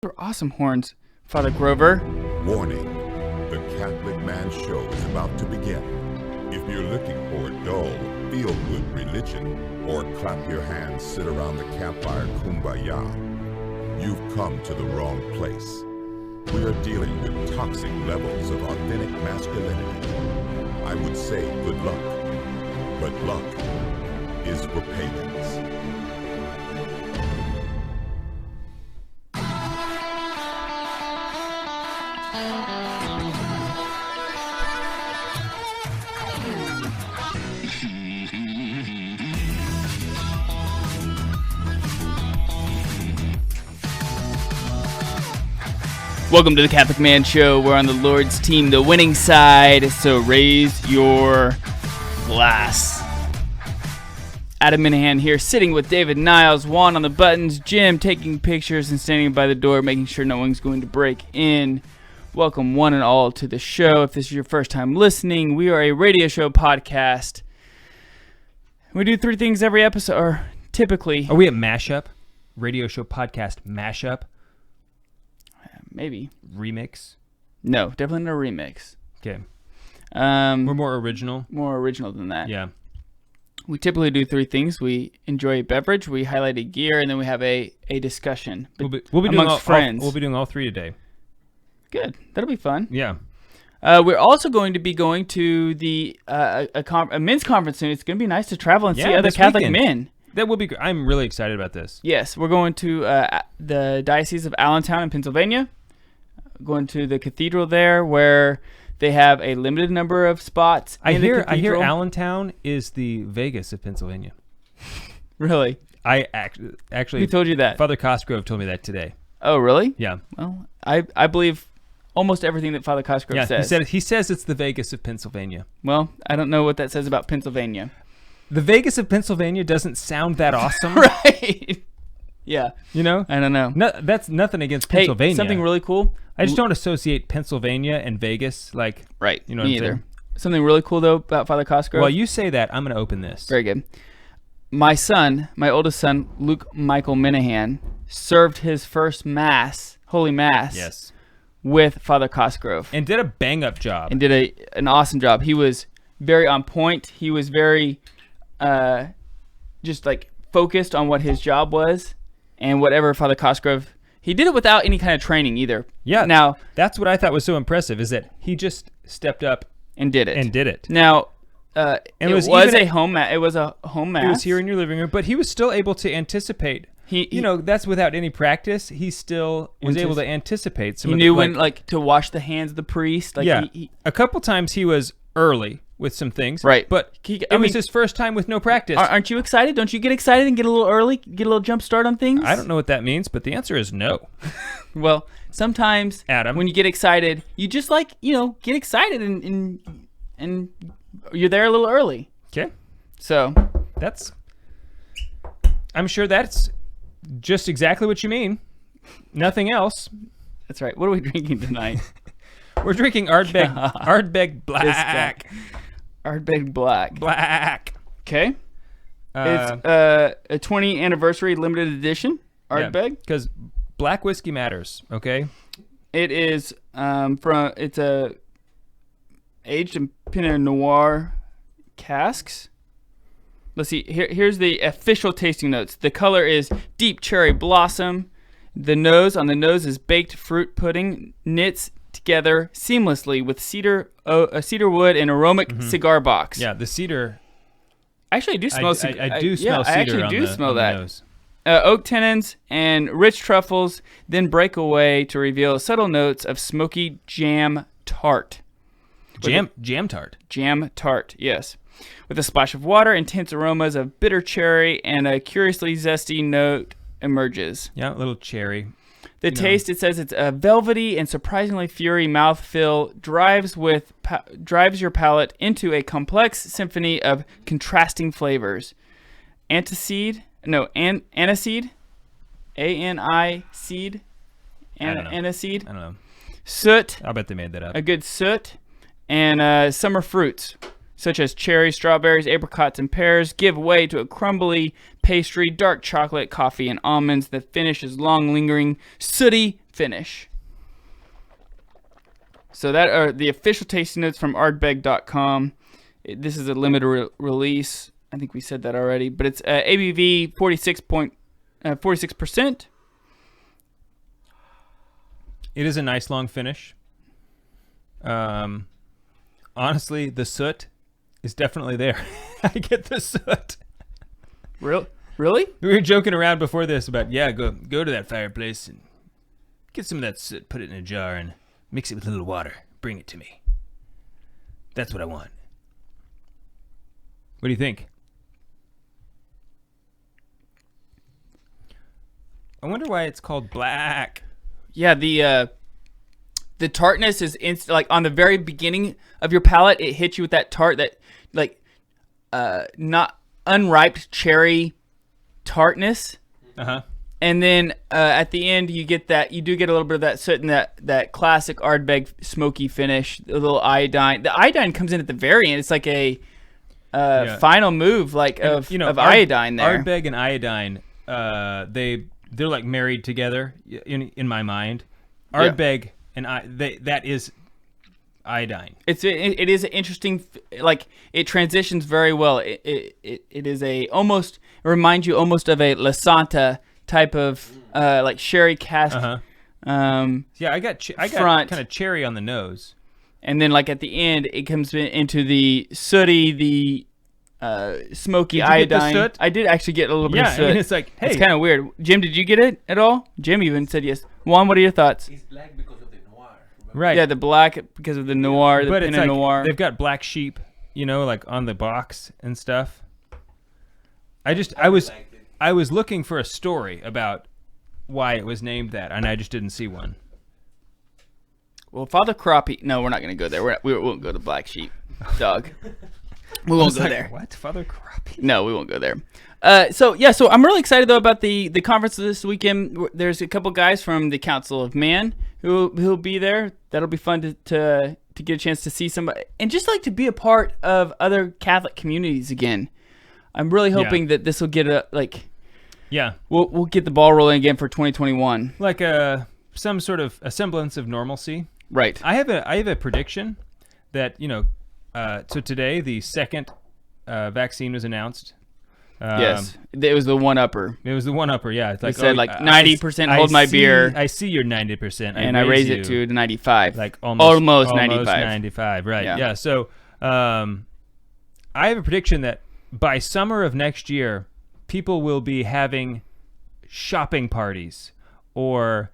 Those are awesome horns, Father Grover. Warning, the Catholic Man Show is about to begin. If you're looking for dull, feel-good religion, or clap your hands, sit around the campfire kumbaya, you've come to the wrong place. We are dealing with toxic levels of authentic masculinity. I would say good luck, but luck is for pagans. Welcome to the Catholic Man Show. We're on the Lord's team, the winning side, so raise your glass. Adam Minahan here, sitting with David Niles, Juan on the buttons, Jim taking pictures and standing by the door, making sure no one's going to break in. Welcome one and all to the show. If this is your first time listening, we are a radio show podcast. We do three things every episode, or typically. Are we a mashup? Radio show podcast mashup? Maybe. Remix? No, definitely not a remix. Okay. We're more original? More original than that. Yeah. We typically do three things. We enjoy a beverage, we highlight a gear, and then we have a discussion We'll be amongst friends. We'll be doing all three today. Good. That'll be fun. Yeah. We're also going to be going to the a men's conference soon. It's going to be nice to travel and see other Catholic men. That will be great. I'm really excited about this. Yes, we're going to the Diocese of Allentown in Pennsylvania. Going to the cathedral there, where they have a limited number of spots. I hear Allentown is the Vegas of Pennsylvania. Really? I actually. Who told you that? Father Cosgrove told me that today. Oh, really? Yeah. Well, I believe almost everything that Father Cosgrove says. He says it's the Vegas of Pennsylvania. Well, I don't know what that says about Pennsylvania. The Vegas of Pennsylvania doesn't sound that awesome. Right. Yeah. You know? I don't know. No, that's nothing against Pennsylvania. Hey, something really cool. I just don't associate Pennsylvania and Vegas like. Right. You know Me what I'm either. saying? Something really cool, though, about Father Cosgrove. While you say that, I'm going to open this. Very good. My oldest son, Luke Michael Minahan, served his first Mass, Holy Mass, Yes. with Father Cosgrove. And did a bang-up job. And did an awesome job. He was very on point. He was very just like focused on what his job was and whatever Father Cosgrove. He did it without any kind of training either. Yeah. Now that's what I thought was so impressive, is that he just stepped up and did it. Now it was a home mass. It was a home mass. It was here in your living room, but he was still able to anticipate. That's without any practice. He still was able to anticipate. He knew when to wash the hands of the priest. A couple times he was early with some things. Right. But it was his first time with no practice. Aren't you excited? Don't you get excited and get a little early, get a little jump start on things? I don't know what that means, but the answer is no. Well, sometimes, Adam, when you get excited, you just get excited and you're there a little early. Okay. So I'm sure that's just exactly what you mean. Nothing else. That's right. What are we drinking tonight? We're drinking Ardbeg Black. Ardbeg Black. Black. Okay. It's a 20th anniversary limited edition Ardbeg. Because black whiskey matters, okay? It is it's a aged in Pinot Noir casks. Let's see. Here's the official tasting notes. The color is deep cherry blossom. On the nose is baked fruit pudding, knits together seamlessly with cedar wood and aromatic cigar box. Yeah, the cedar. Actually, I do smell cedar. I do smell cedar. I actually do smell that. Nose. Oak tannins and rich truffles then break away to reveal subtle notes of smoky jam tart. Jam tart. Jam tart, yes. With a splash of water, intense aromas of bitter cherry and a curiously zesty note emerges. Yeah, a little cherry. The taste, it says it's a velvety and surprisingly fiery mouthfeel, drives your palate into a complex symphony of contrasting flavors. Aniseed? A-N-I-seed? Aniseed? I don't know. Soot. I'll bet they made that up. A good soot. And summer fruits. such as cherries, strawberries, apricots, and pears, give way to a crumbly pastry, dark chocolate, coffee, and almonds. The finish is long, lingering, sooty finish. So that are the official tasting notes from ardbeg.com. This is a limited release. I think we said that already, but it's ABV 46%. It is a nice long finish. Honestly, the soot is definitely there. I get the soot. Really? We were joking around before this about, go to that fireplace and get some of that soot, put it in a jar, and mix it with a little water. Bring it to me. That's what I want. What do you think? I wonder why it's called black. Yeah, the tartness is like on the very beginning of your palate. It hits you with that tart, that like not unripe cherry tartness. And then at the end you get that, you do get a little bit of that soot and that classic Ardbeg smoky finish. A little iodine. The iodine comes in at the very end. It's like a final move, like of iodine there. Ardbeg and iodine, they're like married together in my mind. Ardbeg and that is iodine. It is an interesting, like it transitions very well. It is it reminds you almost of a La Santa type of like sherry cask. I got kind of cherry on the nose, and then like at the end it comes into the sooty, the smoky did you iodine. Get the soot? I did actually get a little bit of soot. I mean, it's like, hey, it's kind of weird. Jim, did you get it at all? Jim even said yes. Juan, what are your thoughts? It's black because of the noir. Remember? Right. Yeah, the black because of the noir, the Pinot Noir. They've got black sheep, like on the box and stuff. I was looking for a story about why it was named that, and I just didn't see one. Well, Father Crappie. No, we're not going to go there. We won't go to Black Sheep, dog. We won't go there. What? Father Crappie? No, we won't go there. So I'm really excited though about the conference this weekend. There's a couple guys from the Council of Man who'll be there. That'll be fun to get a chance to see somebody and just like to be a part of other Catholic communities again. I'm really hoping that this will get we'll get the ball rolling again for 2021. Like some sort of a semblance of normalcy. Right. I have a prediction that so today the second vaccine was announced. Yes, it was the one-upper. It was the one-upper, yeah. It's like, it said 90% hold my beer. I see your 90%. And I raise it to 95. Like almost 95. 95, right. Yeah. So I have a prediction that by summer of next year, people will be having shopping parties or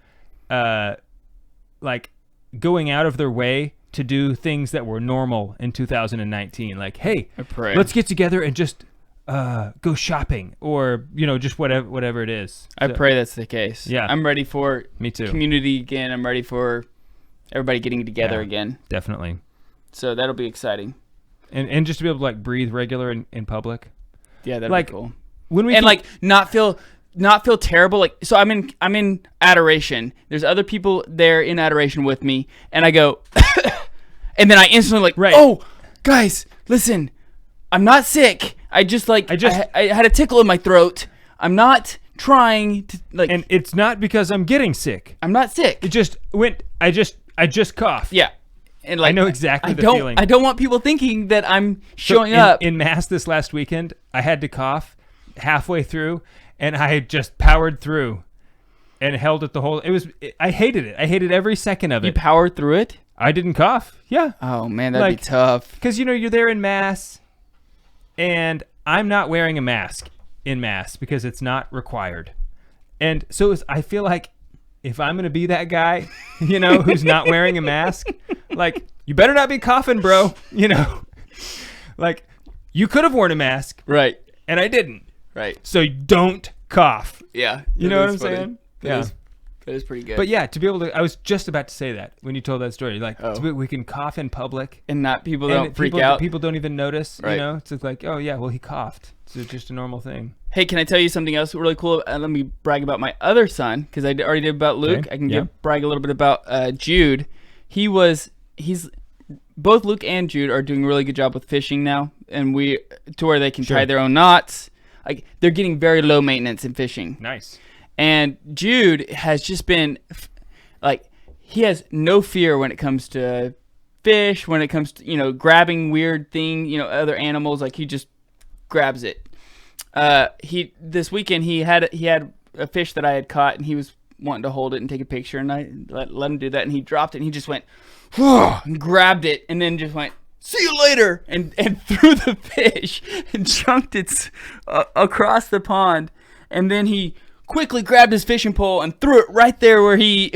like going out of their way to do things that were normal in 2019. Like, hey, let's get together and just go shopping, or just whatever it is. I pray that's the case. Yeah, I'm ready for me too. Community again. I'm ready for everybody getting together again. Definitely. So that'll be exciting. And just to be able to like breathe regular in public. Yeah, that'd be cool. When we not feel terrible. Like, so I'm in adoration. There's other people there in adoration with me, and I go, and then I instantly oh, guys, listen, I'm not sick. I had a tickle in my throat. I'm not trying to and it's not because I'm getting sick. I'm not sick. It just went. I just coughed. Yeah. And I know exactly the feeling. I don't want people thinking that I'm showing up. In Mass this last weekend, I had to cough halfway through, and I just powered through and held it the whole. I hated it. I hated every second of it. You powered through it? I didn't cough. Yeah. Oh man, that'd be tough. Because you're there in Mass, and I'm not wearing a mask in Mass because it's not required, and so I feel like if I'm gonna be that guy, who's not wearing a mask, like you better not be coughing, bro. Like you could have worn a mask, right? And I didn't. Right. So don't cough. Yeah. You know what I'm saying? That is pretty good. But yeah, to be able to, I was just about to say that when you told that story. Like, we can cough in public. And people don't freak out. People don't even notice, right. It's just like, oh yeah, well he coughed. It's just a normal thing. Hey, can I tell you something else really cool? Let me brag about my other son, because I already did about Luke. Okay. I can brag a little bit about Jude. He's both Luke and Jude are doing a really good job with fishing now, and to where they can tie their own knots. Like, they're getting very low maintenance in fishing. Nice. And Jude has just been, like, he has no fear when it comes to fish, when it comes to, grabbing weird other animals. Like, he just grabs it. This weekend he had a fish that I had caught, and he was wanting to hold it and take a picture, and I let him do that, and he dropped it, and he just went, and grabbed it, and then just went, "See you later," and threw the fish and chunked it across the pond. And then he quickly grabbed his fishing pole and threw it right there where he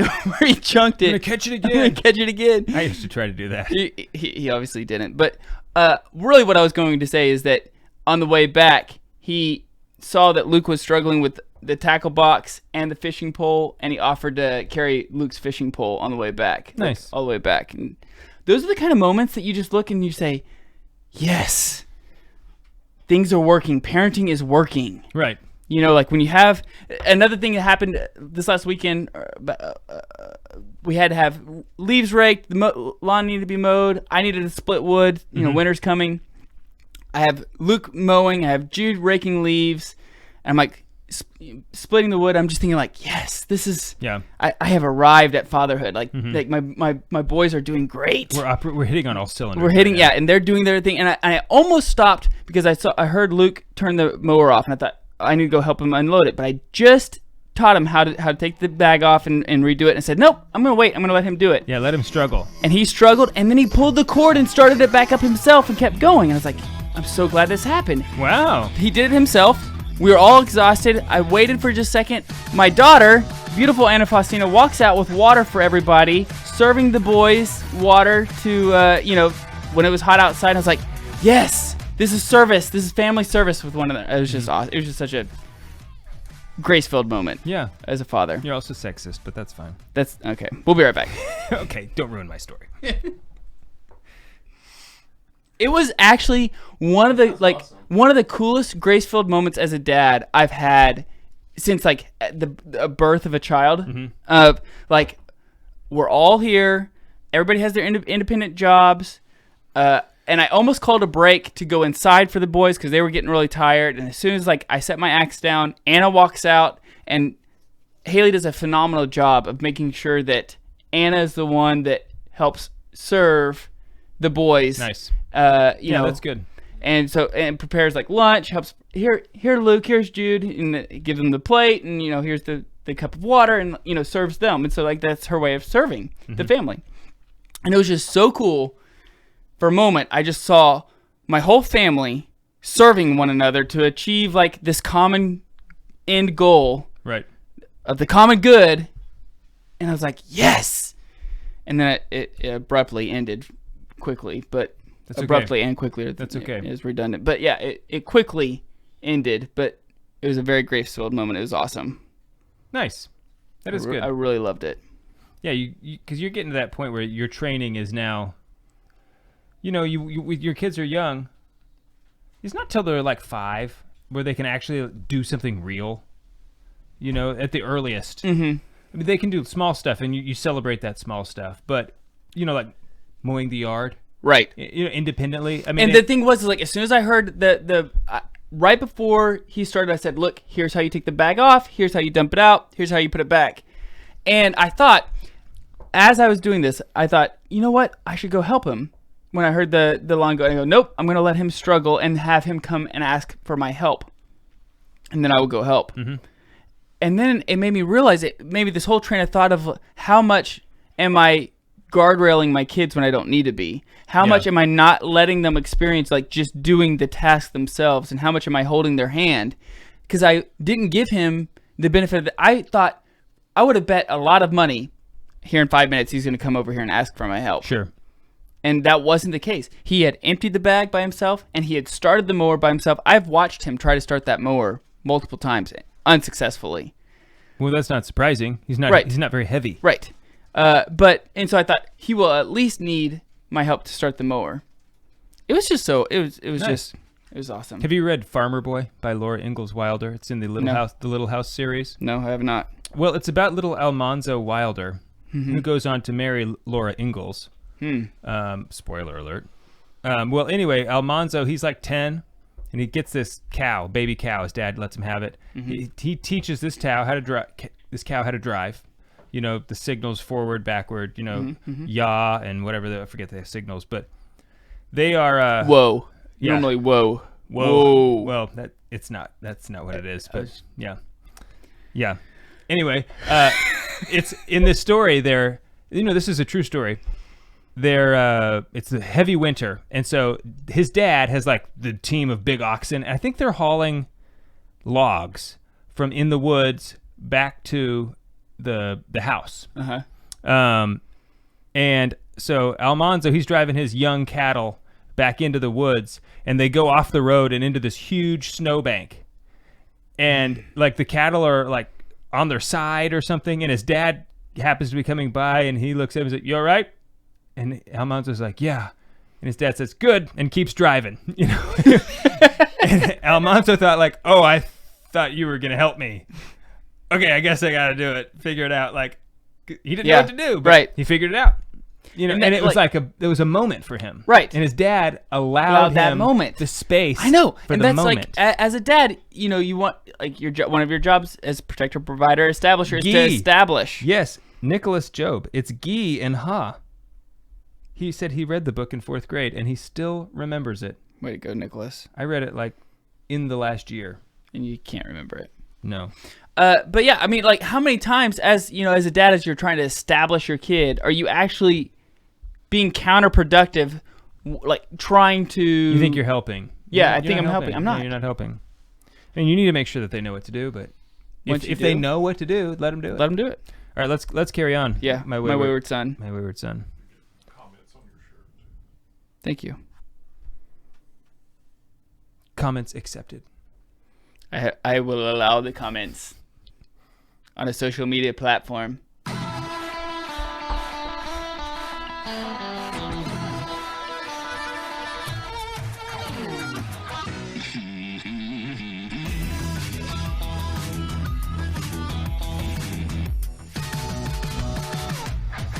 chunked it. I'm gonna catch it again. I'm gonna catch it again. I used to try to do that. He obviously didn't. But really what I was going to say is that on the way back, he saw that Luke was struggling with the tackle box and the fishing pole, and he offered to carry Luke's fishing pole on the way back. Nice. All the way back. And those are the kind of moments that you just look and you say, yes, things are working. Parenting is working. Right. Like when you have another thing that happened this last weekend, we had to have leaves raked, the lawn needed to be mowed. I needed to split wood. Winter's coming. I have Luke mowing. I have Jude raking leaves. And I'm like splitting the wood. I'm just thinking like, yes, this is. Yeah. I have arrived at fatherhood. Like, like my boys are doing great. We're hitting on all cylinders. We're hitting, and they're doing their thing. And I almost stopped because I heard Luke turn the mower off, and I thought I need to go help him unload it. But I just taught him how to take the bag off and redo it. And I said, nope, I'm gonna wait. I'm gonna let him do it. Yeah, let him struggle. And he struggled, and then he pulled the cord and started it back up himself and kept going. And I was like, I'm so glad this happened. Wow. He did it himself. We were all exhausted. I waited for just a second. My daughter, beautiful Anna Faustina, walks out with water for everybody, serving the boys water to, when it was hot outside. I was like, yes, this is service. This is family service with one another. It was just awesome. It was just such a grace-filled moment. Yeah. As a father. You're also sexist, but that's fine. That's okay. We'll be right back. Okay, don't ruin my story. It was actually one of the coolest grace-filled moments as a dad I've had since like the birth of a child. Like, we're all here, everybody has their independent jobs, and I almost called a break to go inside for the boys because they were getting really tired. And as soon as like I set my axe down, Anna walks out, and Haley does a phenomenal job of making sure that Anna is the one that helps serve the boys. Nice. That's good. And prepares like lunch, helps here Luke, here's Jude, and gives them the plate, and here's the cup of water, and serves them. And so like that's her way of serving the family. And it was just so cool. For a moment, I just saw my whole family serving one another to achieve like this common end goal, right, of the common good. And I was like, yes. And then it abruptly ended quickly, but that's abruptly okay. and quickly. That's okay. It's redundant, but yeah, it quickly ended. But it was a very grace-filled moment. It was awesome. Nice. That is good. I really loved it. Yeah, because you're getting to that point where your training is now. With your kids are young. It's not till they're like 5 where they can actually do something real. At the earliest. I mean, they can do small stuff, and you celebrate that small stuff. But like mowing the yard, right? Independently. I mean, and the thing was, like, as soon as I heard right before he started, I said, "Look, here's how you take the bag off. Here's how you dump it out. Here's how you put it back." And I thought, as I was doing this, I thought, you know what? I should go help him. When I heard the line go, I go, nope, I'm going to let him struggle and have him come and ask for my help. And then I will go help. And then it made me realize maybe this whole train of thought of how much am I guardrailing my kids when I don't need to be? How much am I not letting them experience like just doing the task themselves? And how much am I holding their hand? Because I didn't give him the benefit of I thought I would have bet a lot of money here in 5 minutes he's going to come over here and ask for my help. Sure. And that wasn't the case. He had emptied the bag by himself, and he had started the mower by himself. I've watched him try to start that mower multiple times, unsuccessfully. Well, that's not surprising. He's not. Right. He's not very heavy. Right. And so I thought he will at least need my help to start the mower. It was just so. It was nice. It was awesome. Have you read Farmer Boy by Laura Ingalls Wilder? It's in the Little House series. No, I have not. Well, it's about little Almanzo Wilder, who goes on to marry Laura Ingalls. Spoiler alert. Well, anyway, Almanzo, he's like 10, and he gets this baby cow. His dad lets him have it. He teaches this cow how to drive. You know, the signals forward, backward. You know, yaw and whatever. I forget the signals, but they are. Whoa. Yeah. Normally, whoa. Well, that's not what it is. But yeah. Anyway, it's in this story. This is a true story. It's a heavy winter, and so his dad has like the team of big oxen. And I think they're hauling logs from in the woods back to the house. And so Almanzo, he's driving his young cattle back into the woods, and they go off the road and into this huge snowbank, and like the cattle are like on their side or something, and his dad happens to be coming by, and he looks at him and says, "You all right?" And Almanzo's like, "Yeah." And his dad says, "Good," and keeps driving. You know, and Almanzo thought like, "Oh, I thought you were gonna help me. Okay, I guess I gotta do it. Figure it out." Like he didn't know what to do, but right. he figured it out. You know, and it was like it was a moment for him, right? And his dad allowed that him moment, the space. I know, for and the that's moment. like as a dad, you know, you want like one of your jobs as protector, provider, establisher is to establish. Yes, Nicholas Job. It's Guy and Ha. He said he read the book in 4th grade, and he still remembers it. Way to go, Nicholas! I read it like in the last year, and you can't remember it. No. But yeah, I mean, like, how many times, as you know, as a dad, as you're trying to establish your kid, are you actually being counterproductive, like trying to? You think you're helping? Yeah, I think I'm helping. I'm not. No, you're not helping. And you need to make sure that they know what to do. But if they know what to do, let them do it. Let them do it. All right, let's carry on. Yeah, my wayward son. My wayward son. Comments on your shirt. Thank you. Comments accepted. I will allow the comments on a social media platform.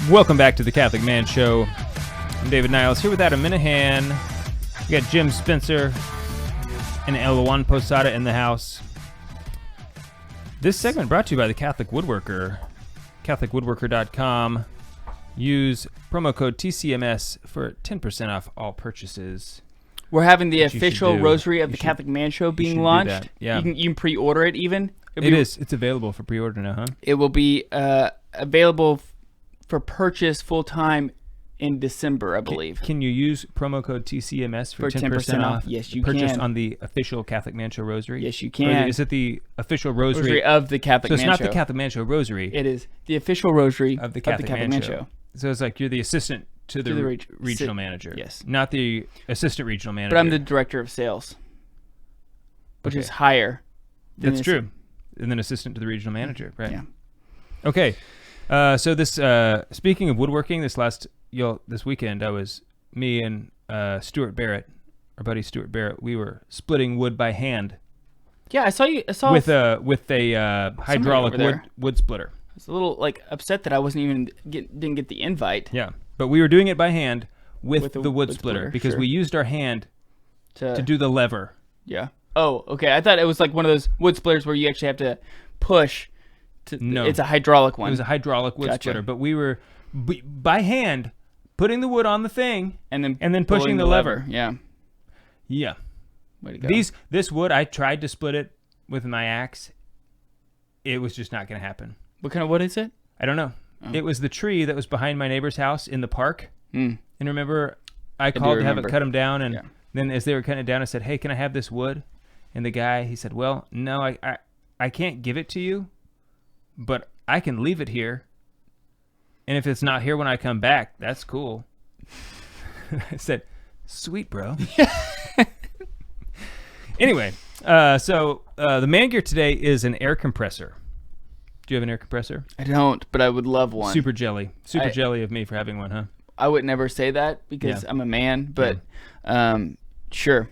Welcome back to the Catholic Man Show. I'm David Niles here with Adam Minahan. We got Jim Spencer and Elwan Posada in the house. This segment brought to you by the Catholic Woodworker, CatholicWoodworker.com. Use promo code TCMS for 10% off all purchases. We're having the official Rosary of the Catholic Man Show being launched. That. Yeah. You can pre-order it even. It is. It's available for pre-order now, huh? It will be available for purchase full-time in December, I believe. Can you use promo code TCMS for 10% off? Yes, you purchase can. On the official Catholic Man Show Rosary? Yes, you can. Or is it the official Rosary of the Catholic Man Show? So it's not the Catholic Man Show Rosary. It is the official Rosary of the Catholic Man Show. So it's like you're the assistant to the regional manager. Yes. Not the assistant regional manager. But I'm the director of sales, which is higher. That's true. And then assistant to the regional manager, right? Yeah. Okay. So this, speaking of woodworking, this weekend, me and Stuart Barrett, our buddy Stuart Barrett, we were splitting wood by hand. Yeah, I saw with a hydraulic wood splitter. I was a little upset that I didn't get the invite. Yeah, but we were doing it by hand with the wood splitter because we used our hand to do the lever. Yeah. Oh, okay. I thought it was like one of those wood splitters where you actually have to push. No, it's a hydraulic one. It was a hydraulic wood splitter, but we were by hand putting the wood on the thing and then pushing the lever. Yeah. Yeah. Way to go. This wood, I tried to split it with my axe. It was just not going to happen. What kind of wood is it? I don't know. Oh. It was the tree that was behind my neighbor's house in the park. And remember, I called to have it cut them down, and then as they were cutting it down, I said, "Hey, can I have this wood?" And the guy, he said, "Well, no, I can't give it to you, but I can leave it here. And if it's not here when I come back, that's cool." I said, "Sweet, bro." Anyway, so the man gear today is an air compressor. Do you have an air compressor? I don't, but I would love one. Super jelly of me for having one, huh? I would never say that because I'm a man, but sure.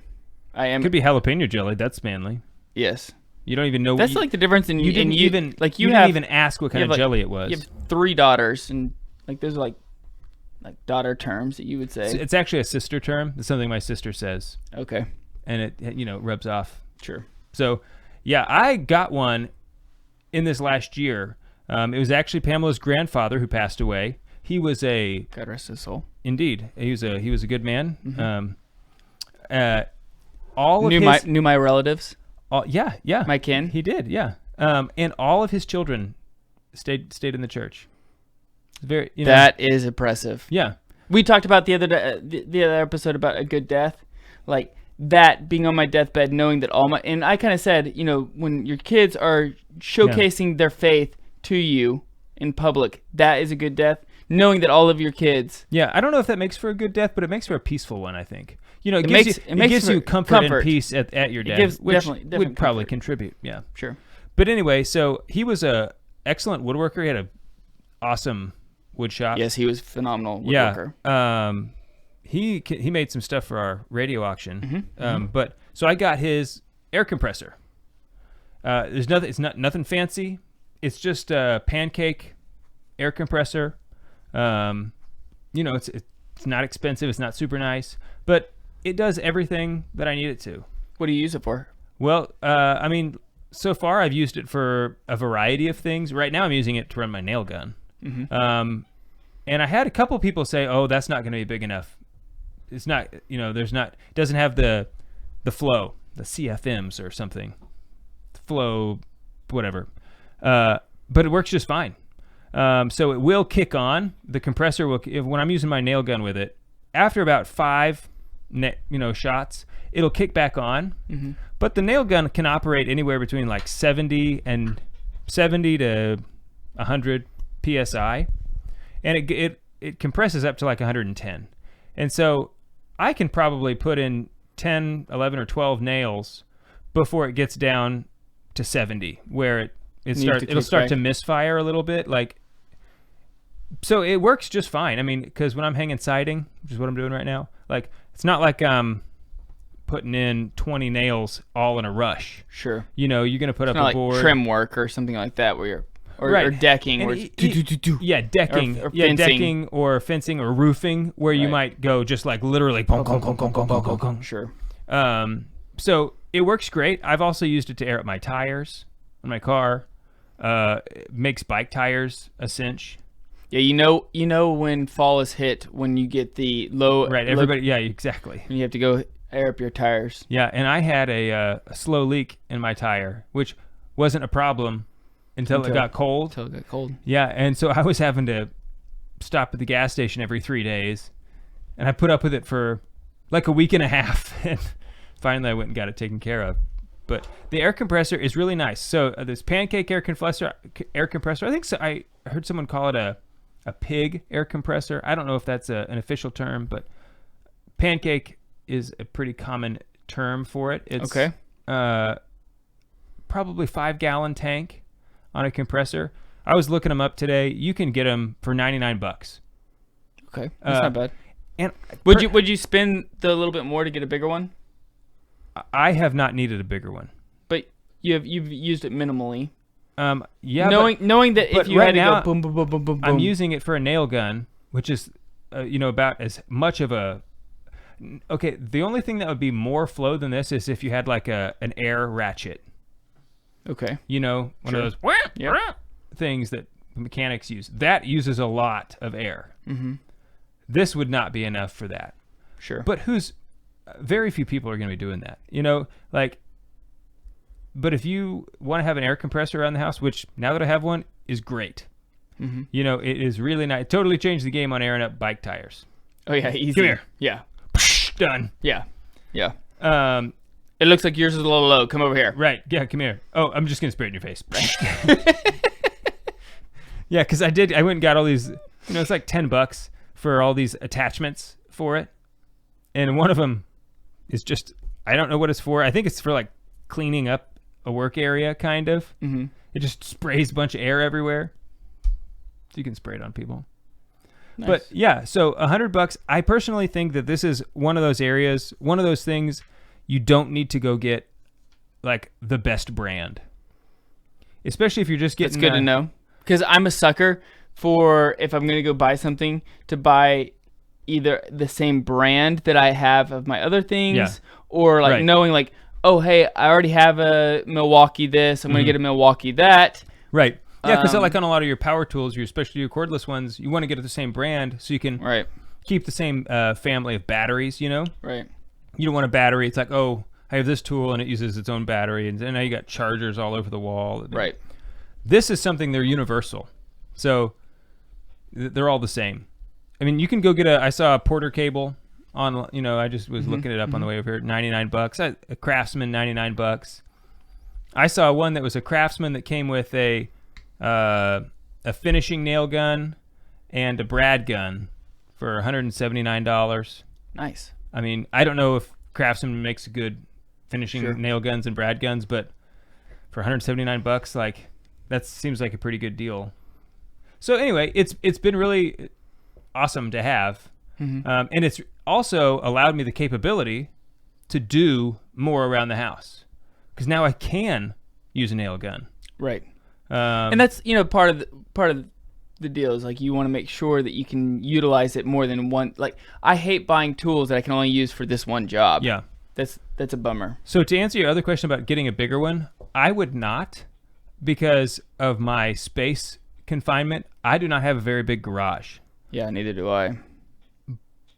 I am. Could be jalapeno jelly. That's manly. Yes. You don't even know. That's like the difference in you didn't even like you didn't even ask what kind of jelly it was. You have 3 daughters, and like those are like like daughter terms that you would say? It's actually a sister term. It's something my sister says, Okay. and it rubs off. Sure. So, yeah, I got one in this last year. It was actually Pamela's grandfather who passed away. He was God rest his soul. indeed. He was a good man. Mm-hmm. All of Knew my relatives, yeah. my kin. He did, yeah. And all of his children stayed in the church. Very, That is impressive. yeah. We talked about the other episode about a good death, like that being on my deathbed, knowing that and I kind of said, when your kids are showcasing their faith to you in public, that is a good death. Knowing that all of your kids. Yeah, I don't know if that makes for a good death, but it makes for a peaceful one, I think. It makes gives for you comfort and peace at your death, which definitely would probably comfort. contribute. Yeah, Sure. but anyway, so he was a excellent woodworker. He had a awesome wood shop. Yes, he was phenomenal woodworker. Yeah. He made some stuff for our radio auction. Mm-hmm. But so I got his air compressor. There's nothing. It's nothing fancy. It's just a pancake air compressor. It's not expensive. It's not super nice, but it does everything that I need it to. What do you use it for? Well, so far I've used it for a variety of things. Right now I'm using it to run my nail gun. Mm-hmm. And I had a couple people say, "Oh, that's not going to be big enough. It's not, it doesn't have the flow, the CFMs or something, flow, whatever." But it works just fine. So it will kick on. The compressor will, when I'm using my nail gun with it, after about 5 shots, it'll kick back on. Mm-hmm. But the nail gun can operate anywhere between like 70 to 100 psi, and it compresses up to like 110. And so I can probably put in 10, 11, or 12 nails before it gets down to 70, where it'll start to misfire a little bit. So it works just fine. I mean, because when I'm hanging siding, which is what I'm doing right now, it's not like I'm putting in 20 nails all in a rush. Sure. You're going to put It's up not a board. like trim work or something like that where you're or Right. decking And where it's Yeah, decking. Or Yeah, fencing. decking or fencing or roofing, where you Right. might go just like literally gong, gong, gong, gong, gong, gong, gong, gong. Sure. So it works great. I've also used it to air up my tires on my car. It makes bike tires a cinch. Yeah, you know when fall is hit when you get the low Right, everybody. Yeah, exactly. and you have to go air up your tires. Yeah, and I had a slow leak in my tire, which wasn't a problem until it got cold. Until it got cold. Yeah, and so I was having to stop at the gas station every 3 days, and I put up with it for like a week and a half, and finally I went and got it taken care of. But the air compressor is really nice. So this pancake air compressor, I think so. I heard someone call it a pig air compressor. I don't know if that's an official term, but pancake is a pretty common term for it. It's Okay. Probably 5-gallon tank on a compressor. I was looking them up today. You can get them for $99. Okay. That's not bad. And Would you spend the little bit more to get a bigger one? I have not needed a bigger one. But you've used it minimally. Yeah, knowing that but if you right had to now, go boom boom boom boom boom, I'm using it for a nail gun, which is about as much of a. Okay, the only thing that would be more flow than this is if you had like an air ratchet. Okay. One Sure. of those Yep. things that mechanics use. That uses a lot of air. Mm-hmm. This would not be enough for that. Sure. But very few people are going to be doing that. But if you want to have an air compressor around the house, which now that I have one is great. Mm-hmm. It is really nice. It totally changed the game on airing up bike tires. Oh yeah, easy. Come here. Yeah. Done. Yeah. Yeah. Um, It looks like yours is a little low. Come over here. right. Yeah, come here. Oh, I'm just going to spray it in your face. Yeah, because I went and got all these, it's like $10 for all these attachments for it. And one of them is just, I don't know what it's for. I think it's for like cleaning up a work area, kind of. Mm-hmm. It just sprays a bunch of air everywhere. So you can spray it on people. Nice. But yeah, so $100. I personally think that this is one of those areas, one of those things you don't need to go get like the best brand. Especially if you're just getting. It's good to know. Because I'm a sucker for if I'm going to go buy something to buy either the same brand that I have of my other things or like knowing like, oh, hey, I already have a Milwaukee this. I'm going to get a Milwaukee that. Right. Yeah, because like on a lot of your power tools, especially your cordless ones, you want to get the same brand so you can keep the same family of batteries, you know? Right. You don't want a battery. It's like, oh, I have this tool and it uses its own battery. And now you got chargers all over the wall. Right. This is something they're universal. So they're all the same. I mean, you can go get I saw a Porter cable on, I just was looking it up on the way over here, $99. A Craftsman, $99. I saw one that was a Craftsman that came with a finishing nail gun and a brad gun for $179. Nice. I mean, I don't know if Craftsman makes a good finishing nail guns and brad guns, but for $179, like that seems like a pretty good deal. So anyway, it's been really awesome to have, and it's also allowed me the capability to do more around the house because now I can use a nail gun. Right. And that's part of the deal is like you want to make sure that you can utilize it more than one. Like I hate buying tools that I can only use for this one job. Yeah. That's a bummer. So to answer your other question about getting a bigger one, I would not because of my space confinement. I do not have a very big garage. Yeah, neither do I.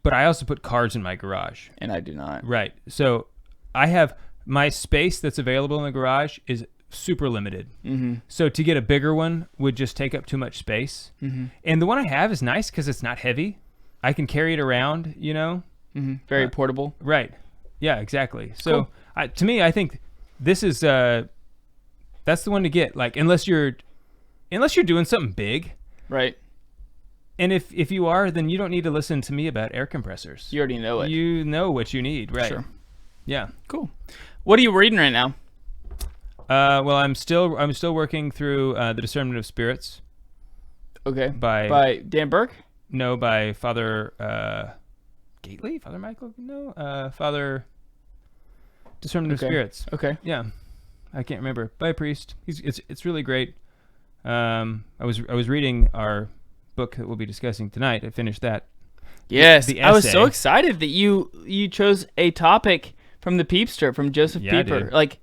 But I also put cars in my garage. And I do not. Right. So I have my space that's available in the garage is super limited. So to get a bigger one would just take up too much space. And the one I have is nice because it's not heavy. I can carry it around, Very portable. Right. Yeah, exactly. So to me, I think this is that's the one to get. Like unless you're doing something big. Right. And if you are, then you don't need to listen to me about air compressors. You already know it. You know what you need, right? Sure. Yeah. Cool. What are you reading right now? Well, I'm still working through The Discernment of Spirits. Okay. By Dan Burke? No, by Father Gately? Father Michael? No, Father Discernment of Spirits. Okay. Yeah. I can't remember. By a priest. It's really great. I was reading our book that we'll be discussing tonight. I finished that. Yes. The I was essay. so excited that you chose a topic from the Peepster, from Joseph Pieper. Dude. Like,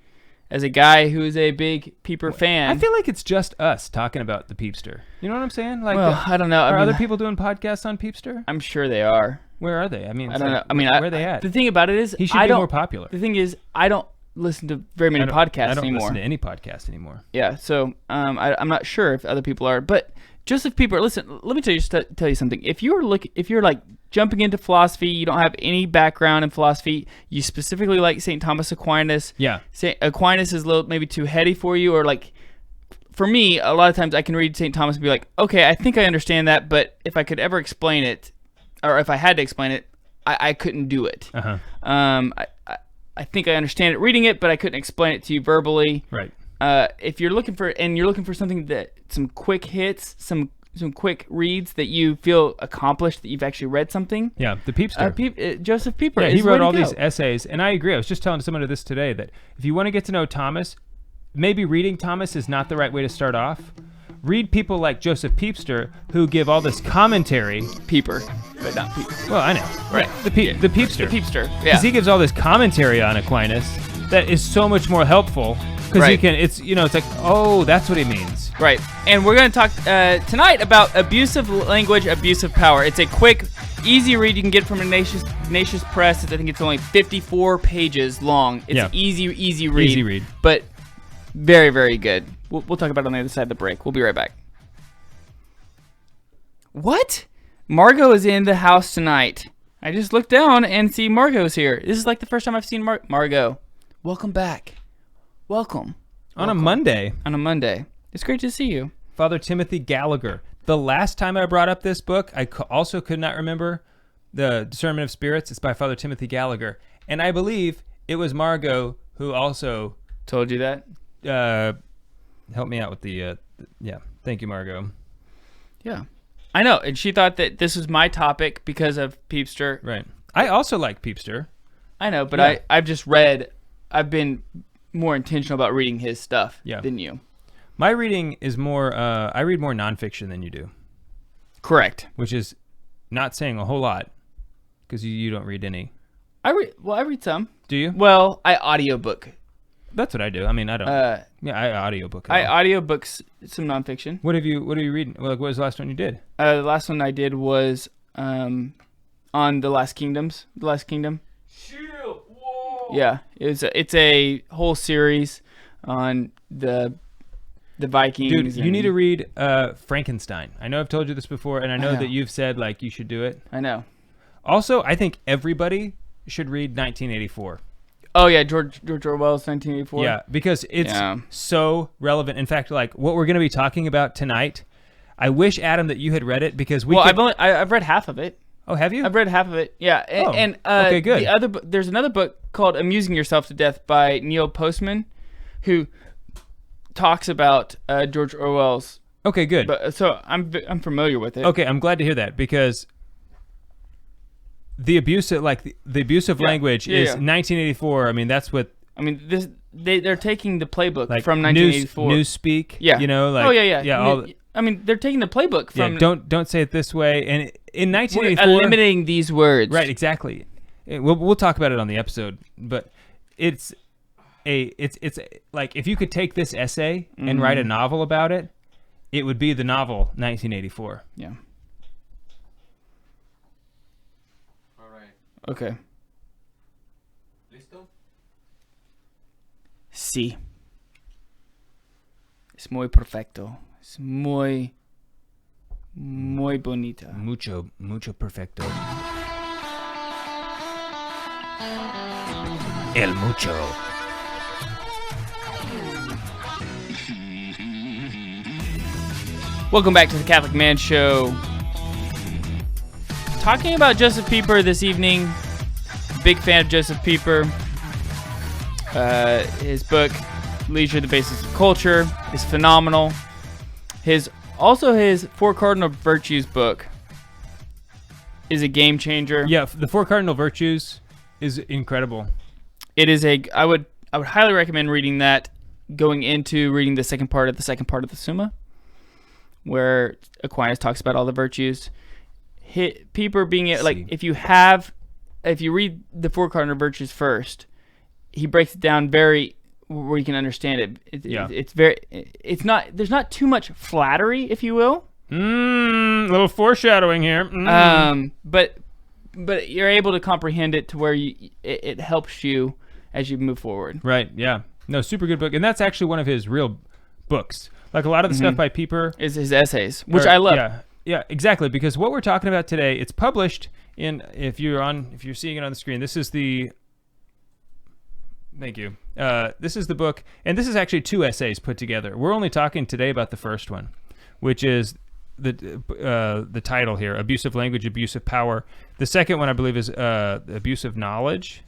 as a guy who is a big Pieper fan. I feel like it's just us talking about the Peepster. You know what I'm saying? Like, well, I don't know. Are other people doing podcasts on Peepster? I'm sure they are. Where are they? I mean, I don't know. I mean, where are they at? The thing about it is, He should be more popular. The thing is, I don't listen to very many podcasts I don't anymore. listen to any podcast anymore. Yeah, so I'm not sure if other people are, but Joseph Pieper. Listen, let me tell you something. If you're like jumping into philosophy, you don't have any background in philosophy, you specifically like St. Thomas Aquinas. Yeah. St. Aquinas is a little maybe too heady for you, or like for me, a lot of times I can read St. Thomas and be like, okay, I think I understand that, but if I could ever explain it, or if I had to explain it, I couldn't do it. I think I understand it reading it, but I couldn't explain it to you verbally. Right. If you're looking for something that some quick hits, some quick reads that you feel accomplished, that you've actually read something. Yeah, the Peepster. Joseph Pieper. Yeah, he wrote all these essays, and I agree. I was just telling someone this today that if you want to get to know Thomas, maybe reading Thomas is not the right way to start off. Read people like Joseph Pieper who give all this commentary. Pieper, but not Pieper. Well, I know. Right. The Peepster. The Peepster. Yeah. Because he gives all this commentary on Aquinas that is so much more helpful. Because he can, it's like, oh, that's what he means. Right. And we're going to talk tonight about abusive language, abusive power. It's a quick, easy read you can get from Ignatius Press. I think it's only 54 pages long. It's an easy read. Easy read. But very, very good. We'll talk about it on the other side of the break. We'll be right back. What? Margot is in the house tonight. I just looked down and see Margot's here. This is like the first time I've seen Margot. Welcome back. Welcome. On a Monday. On a Monday. It's great to see you. Father Timothy Gallagher. The last time I brought up this book, I also could not remember The Discernment of Spirits. It's by Father Timothy Gallagher. And I believe it was Margot who also... Told you that? Help me out with the... Thank you, Margot. Yeah. I know. And she thought that this was my topic because of Peepster. Right. I also like Peepster. I know, but I've been more intentional about reading his stuff than you. My reading is more, I read more nonfiction than you do. Correct. which is not saying a whole lot because you don't read any. I read some. Do you? Well, I audiobook. That's what I do. I mean, I don't. I audiobook. I audiobooks some nonfiction. What are you reading? Well, like, what was the last one you did? The last one I did was on The Last Kingdom. Chill. Whoa. Yeah, it's a whole series on the Vikings. Dude, you need to read Frankenstein. I know I've told you this before, and I know that you've said like you should do it. I know. Also, I think everybody should read 1984. Oh yeah, George Orwell's 1984. Yeah, because it's so relevant. In fact, like what we're going to be talking about tonight, I wish, Adam, that you had read it because I've read half of it. Oh, have you? I've read half of it. Yeah, okay, good. There's another book called "Amusing Yourself to Death" by Neil Postman, who talks about George Orwell's. Okay, good. So I'm familiar with it. Okay, I'm glad to hear that because the abusive language is 1984. I mean, that's what. I mean, they're taking the playbook like from 1984. Newspeak. Yeah. You know, like I mean, they're taking the playbook from. Yeah, don't say it this way. And in 1984, we're eliminating these words. Right, exactly. We'll talk about it on the episode, but it's like if you could take this essay and write a novel about it, it would be the novel 1984. Yeah. All right. Okay. Listo? Sí. Es muy perfecto. Es muy bonita. Mucho perfecto. El mucho. Welcome back to the Catholic Man Show. Talking about Joseph Pieper this evening. Big fan of Joseph Pieper. His book, Leisure, the Basis of Culture, is phenomenal. His Four Cardinal Virtues book is a game changer. Yeah, the Four Cardinal Virtues is incredible. It is I would highly recommend reading that, going into reading the second part of the Summa, where Aquinas talks about all the virtues. Pieper being it, like if you read the Four Cardinal Virtues first, he breaks it down very where you can understand it. There's not too much flattery, if you will. Little foreshadowing here. But you're able to comprehend it to where it helps you as you move forward. Right. Yeah. No, super good book, and that's actually one of his real books. Like a lot of the stuff by Pieper is his essays, which I love. Yeah, exactly. Because what we're talking about today, it's published in. If you're seeing it on the screen, this is the. Thank you. This is the book, and this is actually two essays put together. We're only talking today about the first one, which is the title here: Abusive Language, Abusive Power. The second one, I believe, is Abusive Knowledge.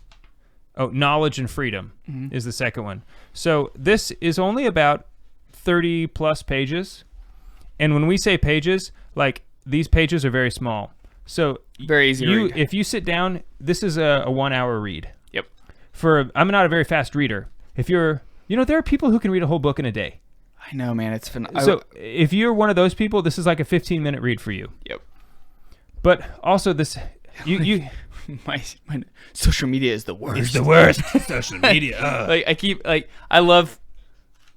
Oh, Knowledge and Freedom is the second one. So this is only about 30 plus pages, and when we say pages, like these pages are very small. So very easy to read. If you sit down, this is a 1 hour read. Yep. I'm not a very fast reader. If you're, there are people who can read a whole book in a day. I know, man. It's phenomenal. So if you're one of those people, this is like a 15-minute read for you. Yep. But also this, my social media is the worst. It's the worst. Social media. I love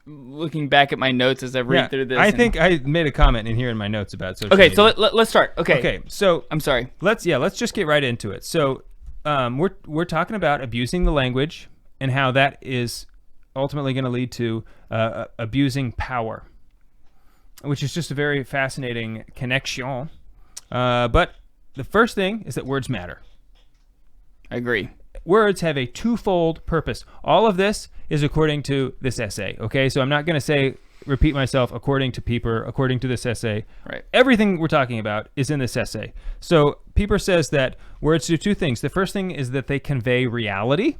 looking back at my notes as I read through this. I think I made a comment in here in my notes about social media. Okay, so let's start. Okay, so I'm sorry. Let's just get right into it. So we're talking about abusing the language and how that is ultimately going to lead to abusing power, which is just a very fascinating connection. But the first thing is that words matter. I agree. Words have a twofold purpose. All of this is according to this essay, okay? So I'm not going to repeat myself according to Pieper, according to this essay. Right. Everything we're talking about is in this essay. So Pieper says that words do two things. The first thing is that they convey reality,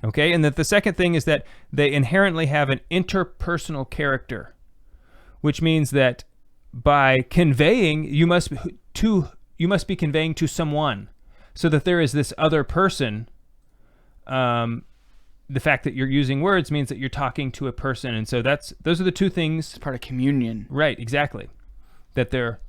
okay? And that the second thing is that they inherently have an interpersonal character, which means that by conveying, you must be conveying to someone. So that there is this other person, the fact that you're using words means that you're talking to a person. And so those are the two things. It's part of communion. Right, exactly. That they're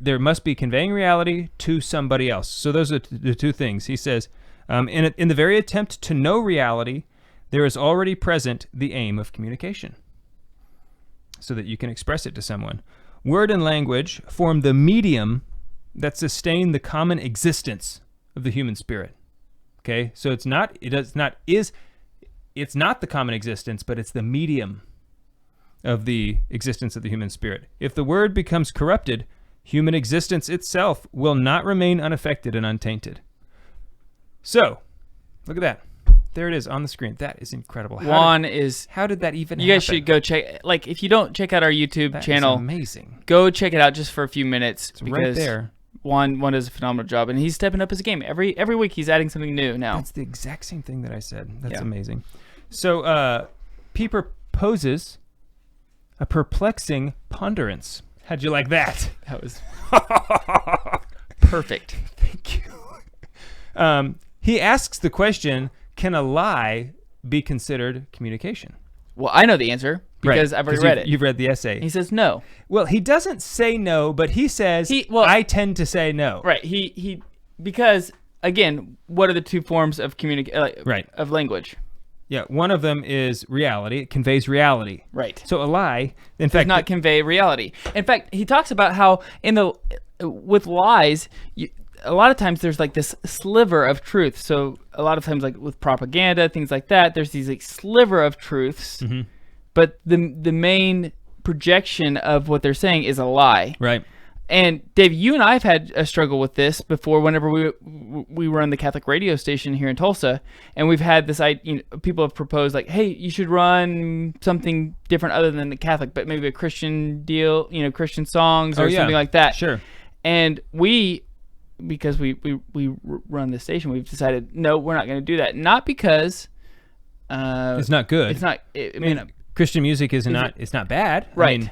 there must be conveying reality to somebody else. So those are the two things. He says, in the very attempt to know reality, there is already present the aim of communication, so that you can express it to someone. Word and language form the medium that sustain the common existence of the human spirit. Okay, so it's not the common existence, but it's the medium of the existence of the human spirit. If the word becomes corrupted, human existence itself will not remain unaffected and untainted. So, look at that. There it is on the screen. That is incredible. How did that even happen? You guys should go check. Like, if you don't check out our YouTube channel, is amazing. Go check it out just for a few minutes. It's right there. Juan does a phenomenal job, and he's stepping up his game. Every week he's adding something new now. That's the exact same thing that I said. That's amazing. So, Pieper poses a perplexing ponderance. How'd you like that? That was perfect. Thank you. He asks the question, can a lie be considered communication? Well, I know the answer because I've already read it. You've read the essay. He says no. Well, he doesn't say no, but he says, I tend to say no. Right. He because, again, what are the two forms of of language? Yeah, one of them is reality. It conveys reality. Right. So a lie, in does fact, not convey reality. In fact, he talks about how with lies, a lot of times there's like this sliver of truth. So a lot of times, like with propaganda, things like that, there's these like sliver of truths, but the main projection of what they're saying is a lie. Right. And Dave, you and I have had a struggle with this before. Whenever we run the Catholic radio station here in Tulsa, and we've had this, people have proposed like, hey, you should run something different other than the Catholic, but maybe a Christian deal, Christian songs or something like that. Sure. And because we run the station, we've decided no, we're not going to do that. Not because it's not good. It's not. I mean, Christian music is not bad, right?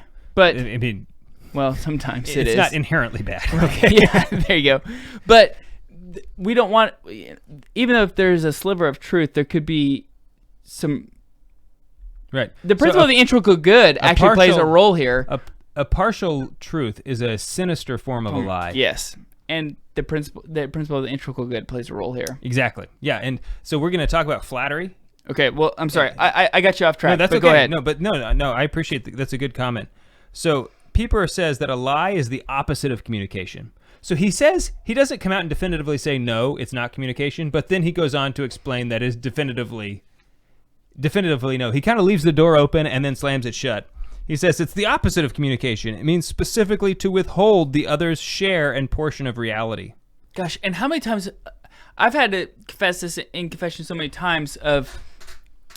Well, sometimes it's not inherently bad. Okay. Yeah, there you go. But we don't want, even though if there's a sliver of truth, there could be some. Right. The principle of the integral good actually plays a role here. A partial truth is a sinister form of a lie. Yes. And the principle of the integral good plays a role here. Exactly. Yeah. And so we're going to talk about flattery. Okay. Well, I'm sorry. I got you off track. No, that's okay. Go ahead. No. I appreciate that's a good comment. So Pieper says that a lie is the opposite of communication. So he says he doesn't come out and definitively say no, it's not communication, but then he goes on to explain that is definitively no. He kind of leaves the door open and then slams it shut. He says it's the opposite of communication. It means specifically to withhold the other's share and portion of reality. Gosh, and how many times I've had to confess this in confession so many times of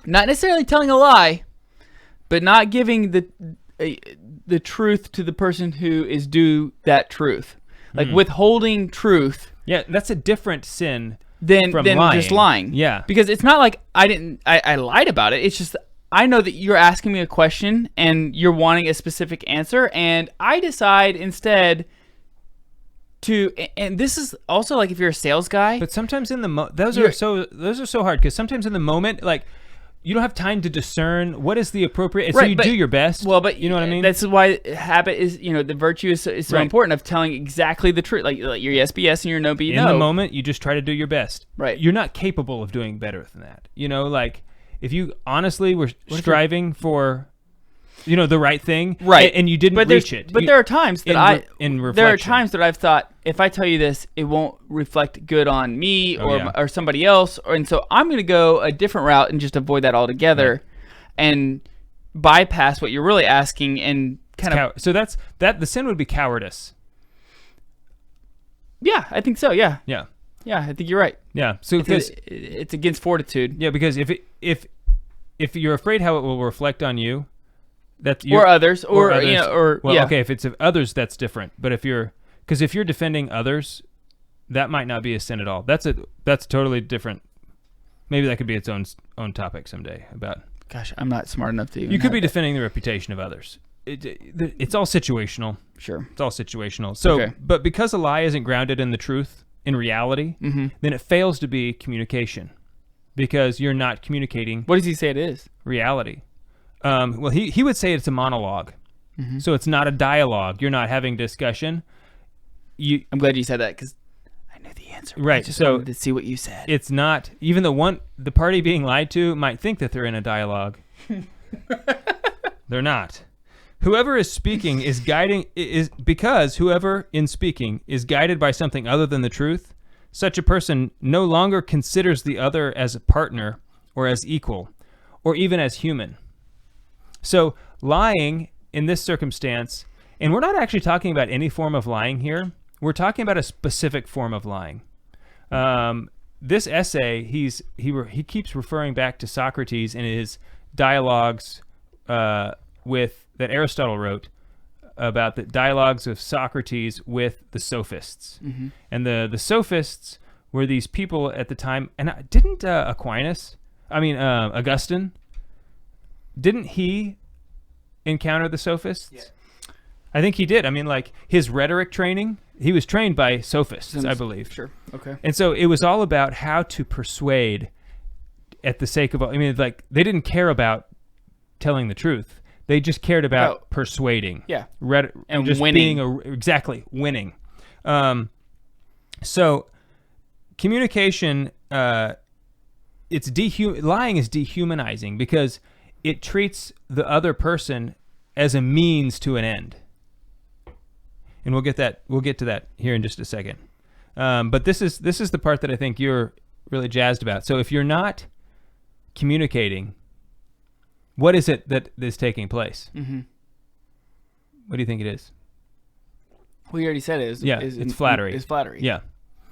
not necessarily telling a lie, but not giving the truth to the person who is due that truth. Like withholding truth. Yeah, that's a different sin than lying. Just lying. Yeah. Because it's not like I lied about it. It's just I know that you're asking me a question and you're wanting a specific answer, and I decide instead to, and this is also like if you're a sales guy. But sometimes in the those are so hard because sometimes in the moment, like, you don't have time to discern what is the appropriate. Right, so you do your best. Well, but you know what I mean. That's why habit is. The virtue is so important of telling exactly the truth. Like your yes be yes and your no be no. In the moment, you just try to do your best. Right. You're not capable of doing better than that. Like if you honestly were striving for, the right thing, right, and you didn't reach it. But there are times that there are times that I've thought, if I tell you this, it won't reflect good on me or somebody else, and so I'm going to go a different route and just avoid that altogether, and bypass what you're really asking and kind of. So that's the sin would be cowardice. Yeah, I think so. Yeah. Yeah. Yeah, I think you're right. Yeah. So it's against fortitude. Yeah, because if you're afraid how it will reflect on you. Or others, okay, if it's of others, that's different. But if you're defending others, that might not be a sin at all. That's totally different. Maybe that could be its own topic someday about. Gosh, I'm not smart enough to. You could be defending the reputation of others. It's all situational. Sure, it's all situational. So, but because a lie isn't grounded in the truth, in reality, then it fails to be communication, because you're not communicating. What does he say it is? Reality. Well, he would say it's a monologue. So it's not a dialogue. You're not having discussion. I'm glad you said that because I knew the answer. Right, I just so wanted to see what you said. it's not even the party being lied to might think that they're in a dialogue. They're not. Whoever is speaking is because whoever in speaking is guided by something other than the truth. Such a person no longer considers the other as a partner or as equal or even as human. So lying in this circumstance, and we're not actually talking about any form of lying here. We're talking about a specific form of lying. This essay, he keeps referring back to Socrates in his dialogues that Aristotle wrote about the dialogues of Socrates with the sophists. Mm-hmm. And the sophists were these people at the time, and didn't Augustine, didn't he encounter the sophists? Yeah. I think he did. I mean, like his rhetoric training, he was trained by sophists, I believe. Sure. Okay. And so it was all about how to persuade at the sake of, they didn't care about telling the truth. They just cared about persuading. Yeah. And just winning. Winning. So communication, lying is dehumanizing because it treats the other person as a means to an end. And we'll get to that here in just a second. But this is the part that I think you're really jazzed about. So if you're not communicating, what is it that is taking place? Mm-hmm. What do you think it is? Well, you already said it. It's flattery. It's flattery. Yeah,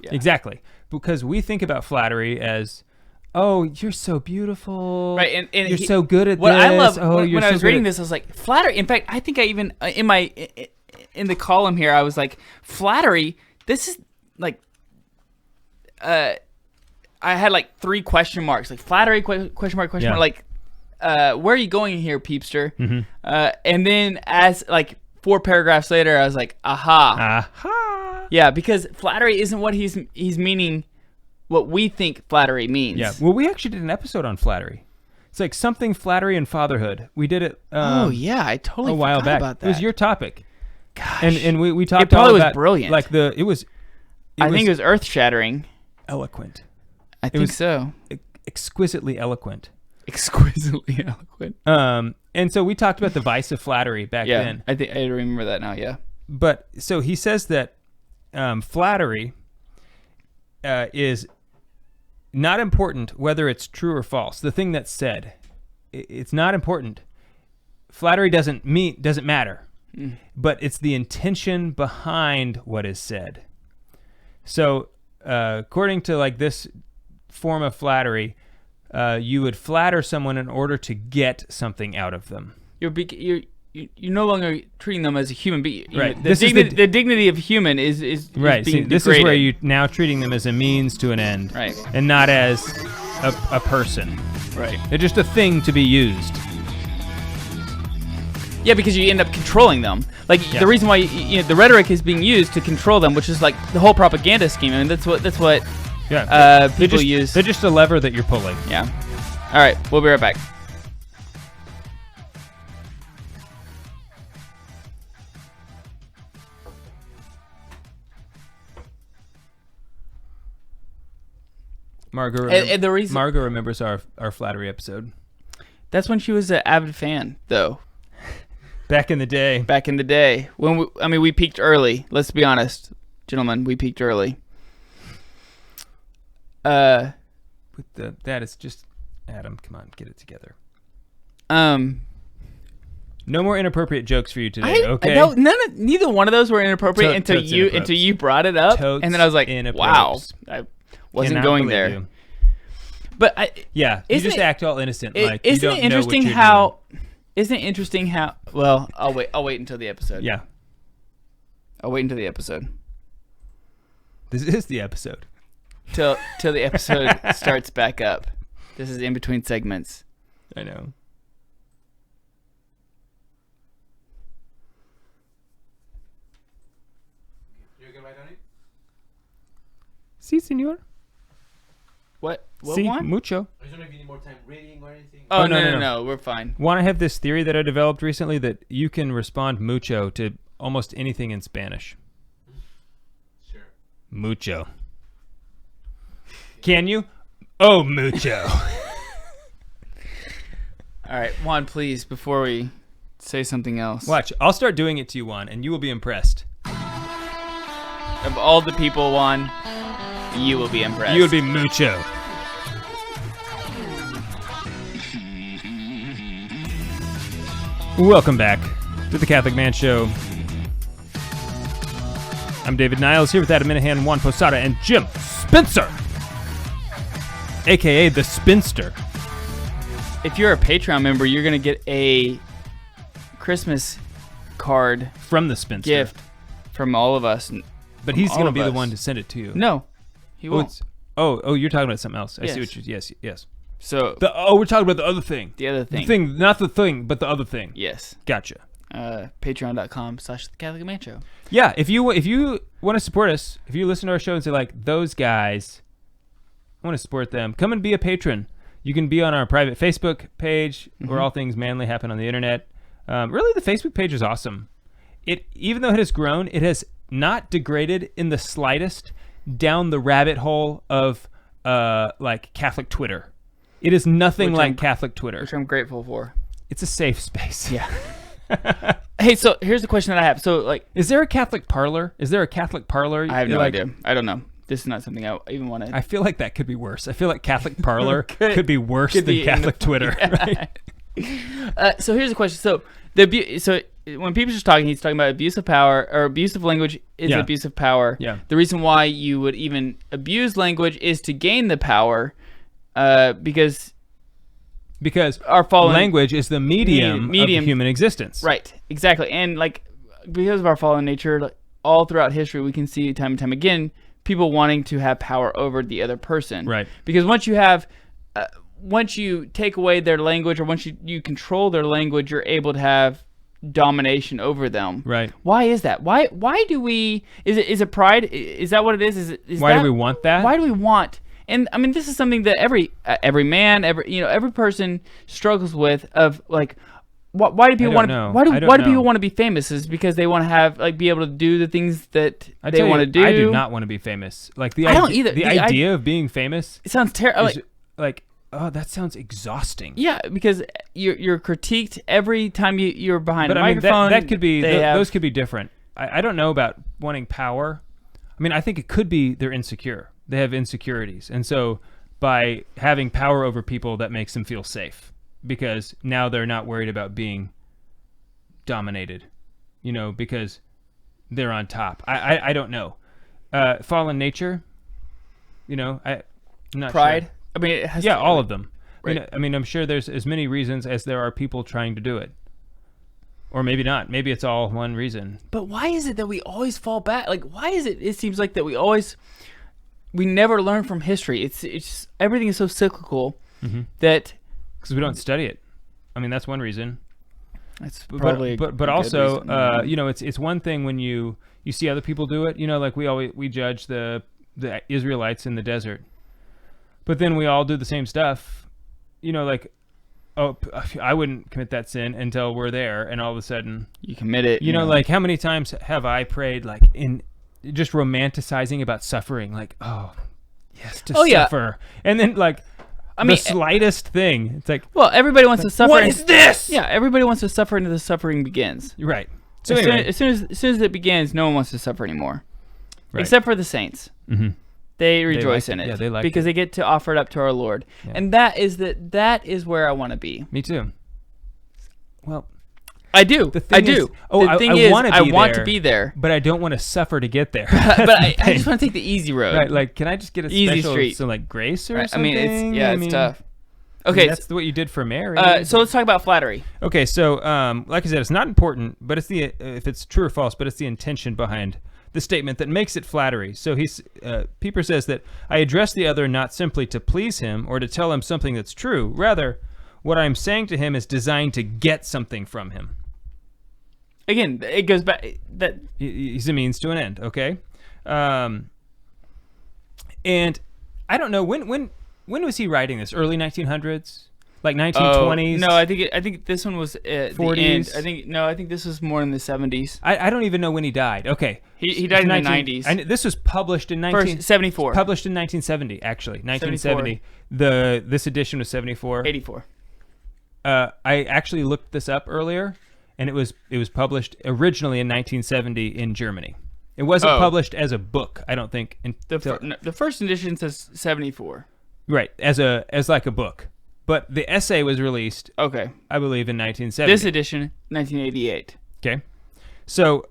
exactly. Because we think about flattery as, oh, you're so beautiful. Right, and you're so good at what this. I love, when I was reading this, I was like, flattery. In fact, I think I even, in the column here, I was like, flattery, this is like, I had like 3 question marks. Like, flattery, question mark, like, where are you going here, peepster? Mm-hmm. And then as like 4 paragraphs later, I was like, aha. Yeah, because flattery isn't what he's meaning, what we think flattery means. Yeah. Well, we actually did an episode on flattery. It's like something flattery and fatherhood. We did it I totally a while back. About that. It was your topic. Gosh. And we talked it probably all was about brilliant. Like I think it was earth-shattering. Eloquent. I think so. Exquisitely eloquent. Exquisitely eloquent. And so we talked about the vice of flattery back then. I think I remember that now. Yeah. But so he says that flattery is not important whether it's true or false. The thing that's said, it's not important. Flattery doesn't matter, but it's the intention behind what is said. So according to like this form of flattery, you would flatter someone in order to get something out of them. You're no longer treating them as a human being. Right. The dignity of human is right. being this degraded. is where you're now treating them as a means to an end, right, and not as a person. Right. They're just a thing to be used. Yeah, because you end up controlling them. Like the reason why the rhetoric is being used to control them, which is like the whole propaganda scheme. I mean, that's what people use. They're just a lever that you're pulling. Yeah. All right, we'll be right back. Margot remembers our flattery episode. That's when she was an avid fan, though. Back in the day. When we peaked early. Let's be honest, gentlemen. We peaked early. That is just Adam. Come on, get it together. No more inappropriate jokes for you today. Okay. Neither one of those were inappropriate until you brought it up, and then I was like, wow, I wasn't going there. You. But you just act all innocent, like you don't know what you're doing. Isn't it interesting how? Well, I'll wait until the episode. Yeah. I'll wait until the episode. This is the episode. Till the episode starts back up. This is in between segments. I know. You can write on it? Si, senor. What si, one? Mucho. I just don't know if you need more time reading or anything. Oh, no, we're fine. Want to have this theory that I developed recently that you can respond mucho to almost anything in Spanish. Mucho. Can you? Oh, mucho. All right, Juan, please, before we say something else. Watch. I'll start doing it to you, Juan, and you will be impressed. Of all the people, Juan, you will be impressed. You would be mucho. Welcome back to the Catholic Man Show. I'm David Niles here with Adam Minahan, Juan Posada, and Jim Spencer, a.k.a. the Spinster. If you're a Patreon member, you're going to get a Christmas card From the Spinster. gift from all of us. But he's all going to of be the us. one to send it to you. No, he Oh, won't. you're talking about something else. I see Yes. what you... Yes. So, We're talking about the other thing. the other thing. The thing, not the thing, but the other thing. Yes. Gotcha. Patreon.com/The Catholic Man Show. Yeah, if you want to support us, if you listen to our show and say, like, those guys, I want to support them, come and be a patron. You can be on our private Facebook page where all things manly happen on the internet. Really, the Facebook page is awesome. Even though it has grown, it has not degraded in the slightest down the rabbit hole of like Catholic Twitter. It is nothing like Catholic Twitter. Which I'm grateful for. It's a safe space. Yeah. Hey, so here's the question that I have. So, like, Is there a Catholic parlor? Is there a Catholic parlor? I have no Like, idea. I don't know. This is not something I even want to. I feel like that could be worse. I feel like Catholic parlor Could- could be worse could than be in Catholic the- Twitter. Yeah. Right? So here's the question. So when Peeps is talking, he's talking about abuse of power, or abusive language is Yeah. abuse of power. Yeah. The reason why you would even abuse language is to gain the power, because our fallen language is the medium of medium- human existence. Right, exactly. And like because of our fallen nature, like, all throughout history, we can see time and time again people wanting to have power over the other person. Right. Because once you take away their language, or once you control their language, you're able to have domination over them. Right. Why is that? Why do we? Is it pride? Is that what it is? Why do we want that? Why do we want? And I mean, this is something that every man, every person struggles with. Of like, why do people want to? Why do people want to be famous? Is because they want to have be able to do the things that they want to do. I do not want to be famous. Like I don't either. The idea of being famous. It sounds terrible. Oh, that sounds exhausting. Yeah, because you're critiqued every time you're behind But a I mean, microphone. that could be they have- those could be different. I don't know about wanting power. I mean, I think it could be they're insecure. They have insecurities, and so by having power over people, that makes them feel safe because now they're not worried about being dominated. Because they're on top. I don't know. Fallen nature. I'm not pride. Sure. I mean, it has Yeah, to, all of them. Right. I mean, I'm sure there's as many reasons as there are people trying to do it. Or maybe not. Maybe it's all one reason. But why is it that we always fall back? Like, why is it? It seems like that we never learn from history. It's everything is so cyclical that Because we don't study it. I mean, that's one reason. that's probably. But also, it's one thing when you see other people do it. Like we judge the Israelites in the desert, but then we all do the same stuff. Like, oh, I wouldn't commit that sin until we're there, and all of a sudden, you commit it. like how many times have I prayed like in just romanticizing about suffering, like, oh yes, to suffer, and then like. The slightest thing. It's like, well, everybody wants to suffer. What is this? Yeah, everybody wants to suffer until the suffering begins. Right. So as, anyway. soon as it begins, no one wants to suffer anymore, Right. except for the saints. Mm-hmm. They rejoice like in it. it. Yeah, they like because they get to offer it up to our Lord, Yeah. and that is where I want to be. Me too. Well, I do. the thing I do. is- oh, the thing I is, wanna I be want there. to be there, but I don't want to suffer to get there. but I That's the just thing. want to take the easy road. Right, like, can I just get a Easy special, street. so like grace or Right, I something? mean, it's tough. I mean, Okay, that's what you did for Mary. so let's talk about flattery. Okay, so like I said, it's not important, but it's if it's true or false, but it's the intention behind the statement that makes it flattery. So Pieper says that I address the other not simply to please him or to tell him something that's true. Rather, what I'm saying to him is designed to get something from him. Again, it goes back that He's a means to an end. Okay, and I don't know when was he writing this? Early 1900s. like 1920s. No, I think this one was at 40s. the end. I think this was more in the 70s. I don't even know when he died. Okay. He died in the 90s. This was published in 74. Published in 1970, actually. 1970. This edition was 74. 84. I actually looked this up earlier, and it was published originally in 1970 in Germany. It wasn't published as a book, I don't think. The first edition says 74. Right, as like a book. But the essay was released, okay, I believe, in 1970. This edition, 1988. Okay. So,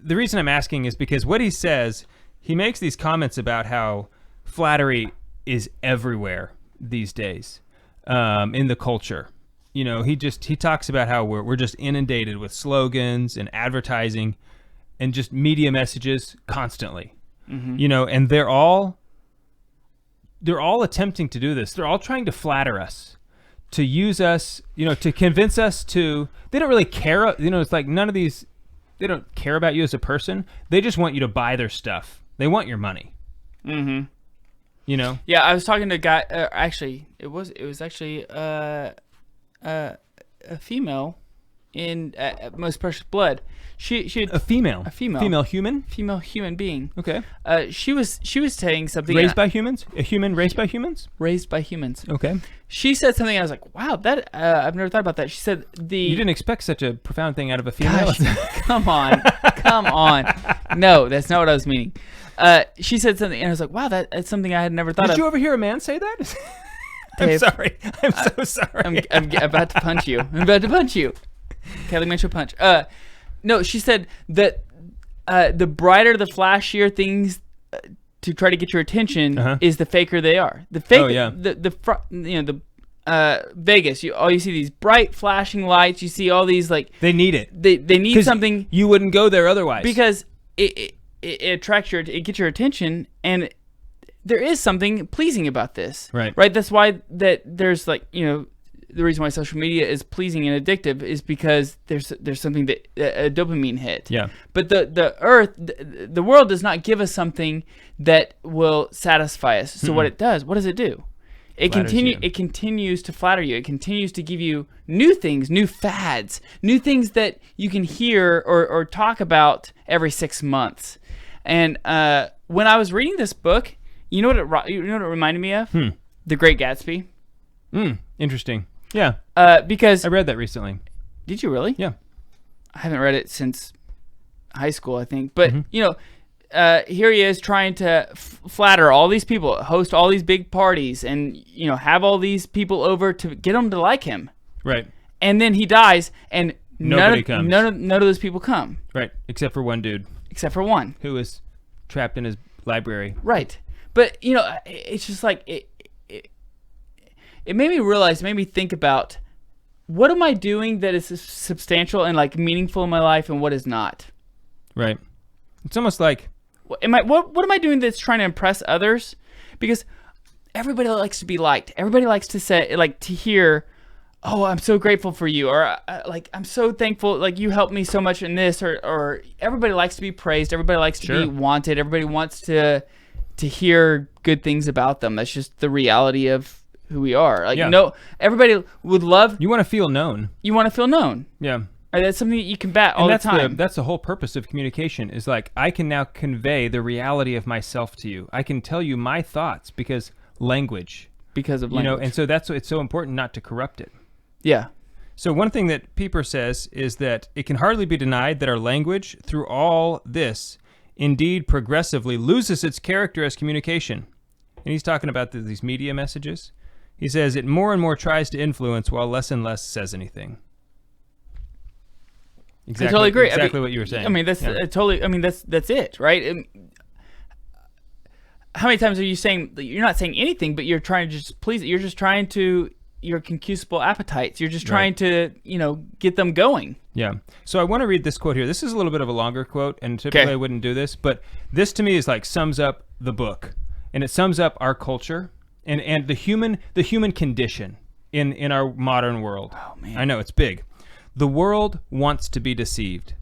the reason I'm asking is because what he says, he makes these comments about how flattery is everywhere these days in the culture. You know, he talks about how we're just inundated with slogans and advertising and just media messages constantly. Mm-hmm. You know, and they're all attempting to do this. They're all trying to flatter us, to use us, you know, to convince us to. They don't really care. You know, it's like none of these. They don't care about you as a person. They just want you to buy their stuff. They want your money. Mm-hmm. You know. Yeah, I was talking to a guy. Actually, it was actually a female in Most Precious Blood. She had a female human being. Okay. She was saying something raised by humans. A human raised by humans. Raised by humans. Okay. She said something. I was like, wow, that I've never thought about that. She said You didn't expect such a profound thing out of a female. Gosh, come on. No, that's not what I was meaning. She said something, and I was like, wow, that's something I had never thought of. Did you ever hear a man say that? Dave, I'm sorry. I'm so sorry. I'm about to punch you. Kelly Mitchell punch. No, she said that the brighter, the flashier things to try to get your attention is the faker they are. The fake, Vegas. You see these bright flashing lights. You see all these they need it. They need something. You wouldn't go there otherwise because it attracts it gets your attention, and there is something pleasing about this. Right. That's why there's the reason why social media is pleasing and addictive is because there's something that a dopamine hit. Yeah. But the world does not give us something that will satisfy us. So what does it do? It continues to flatter you. It continues to give you new things, new fads, new things that you can hear or talk about every 6 months. And when I was reading this book, you know what it reminded me of? The Great Gatsby. Interesting. Yeah. Because I read that recently. Did you really? Yeah. I haven't read it since high school, I think. But here he is trying to flatter all these people, host all these big parties, and have all these people over to get them to like him. Right. And then he dies, and nobody comes. None of those people come. Right. Except for one dude. Except for one who was trapped in his library. Right. But it's just like it made me realize, made me think about what am I doing that is substantial and meaningful in my life, and what is not. Right. It's almost like what am I doing that's trying to impress others? Because everybody likes to be liked. Everybody likes to say to hear, "Oh, I'm so grateful for you," or "I'm so thankful, you helped me so much in this," or everybody likes to be praised. Everybody likes to be wanted. Everybody wants to hear good things about them. That's just the reality of who we are. No, everybody would love. You want to feel known. You want to feel known. Yeah. That's something that you combat all the time. That's the whole purpose of communication is I can now convey the reality of myself to you. I can tell you my thoughts because of language. And so that's why it's so important not to corrupt it. Yeah. So one thing that Pieper says is that it can hardly be denied that our language, through all this, indeed progressively loses its character as communication. And he's talking about these media messages. He says it more and more tries to influence while less and less says anything. Exactly, I totally agree. Exactly what you were saying. I mean, that's that's it, right? How many times are you saying you're not saying anything, but you're trying to just please? You're just trying to your concupiscible appetites. You're just trying to get them going. Yeah. So I want to read this quote here. This is a little bit of a longer quote, and typically I wouldn't do this, but this to me is sums up the book, and it sums up our culture and the human condition in our modern world. Oh man, I know it's big. The world wants to be deceived.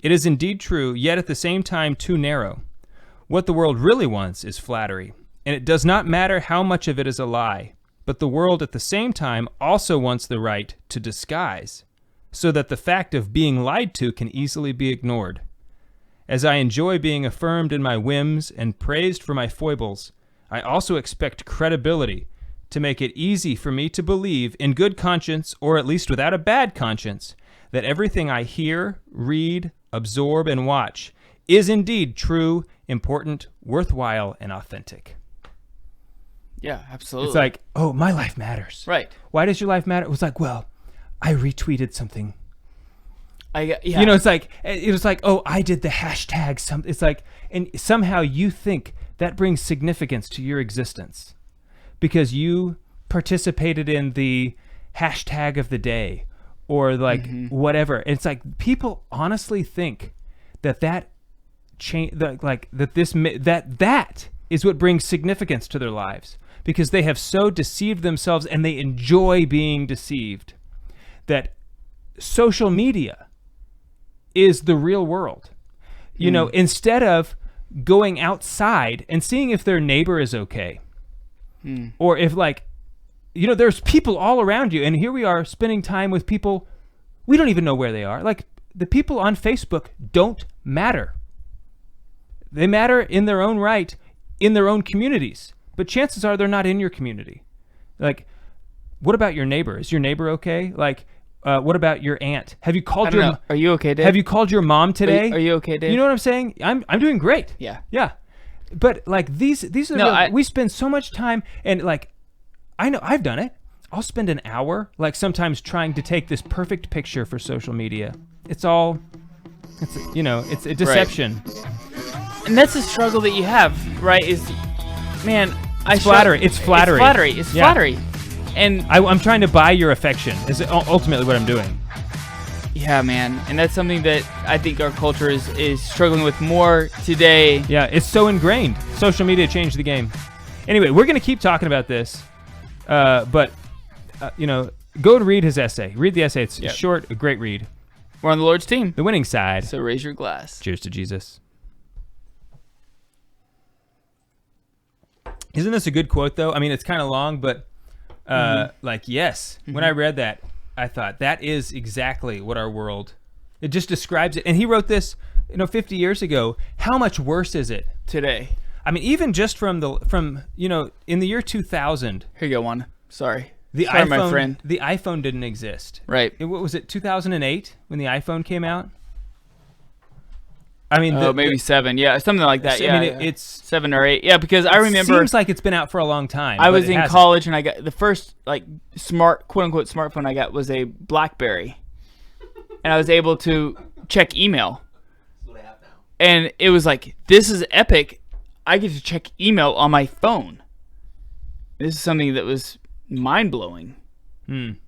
It is indeed true, yet at the same time too narrow. What the world really wants is flattery, and it does not matter how much of it is a lie, but the world at the same time also wants the right to disguise, so that the fact of being lied to can easily be ignored. As I enjoy being affirmed in my whims and praised for my foibles, I also expect credibility to make it easy for me to believe in good conscience, or at least without a bad conscience, that everything I hear, read, absorb, and watch is indeed true, important, worthwhile, and authentic. Yeah, absolutely. It's like, oh, my life matters. Right. Why does your life matter? It was like, well, I retweeted something. Yeah. You know, it was like, oh, I did the hashtag. It's like, and somehow you think that brings significance to your existence because you participated in the hashtag of the day or like whatever. And it's like people honestly think that change, that is what brings significance to their lives because they have so deceived themselves and they enjoy being deceived that social media is the real world. You know, instead of going outside and seeing if their neighbor is okay or if like, you know, there's people all around you and here we are spending time with people we don't even know where they are. Like the people on Facebook don't matter. They matter in their own right, in their own communities, but chances are they're not in your community. Like, what about your neighbor? Is your neighbor okay? Like, what about your aunt? Have you called your? Are you okay, Dave? Have you called your mom today? Are you okay, Dave? You know what I'm saying? I'm doing great. Yeah. But like these are we spend so much time and like I know I've done it. I'll spend an hour like sometimes trying to take this perfect picture for social media. It's a deception. Right. And that's the struggle that you have, right? Is man, It's flattery. It's flattery. It's flattery. And I'm trying to buy your affection is ultimately what I'm doing. Yeah, man. And that's something that I think our culture is struggling with more today. Yeah, it's so ingrained. Social media changed the game. Anyway, we're going to keep talking about this. But go and read his essay. Read the essay. It's short, a great read. We're on the Lord's team. The winning side. So raise your glass. Cheers to Jesus. Isn't this a good quote, though? I mean, it's kind of long, but yes. When I read that, I thought that is exactly what our world, it just describes it. And he wrote this, 50 years ago. How much worse is it today? I mean, even just from in the year 2000. Here you go, one. Sorry, iPhone, my friend. The iPhone didn't exist. Right. What was it, 2008 when the iPhone came out? I mean, maybe 7. Yeah, something like that. Yeah, I mean, it's 7 or 8. Yeah, because I remember. Seems like it's been out for a long time. I was in college and I got the first quote unquote smartphone I got was a BlackBerry, and I was able to check email. That's what I have now. And it was like, this is epic. I get to check email on my phone. This is something that was mind blowing.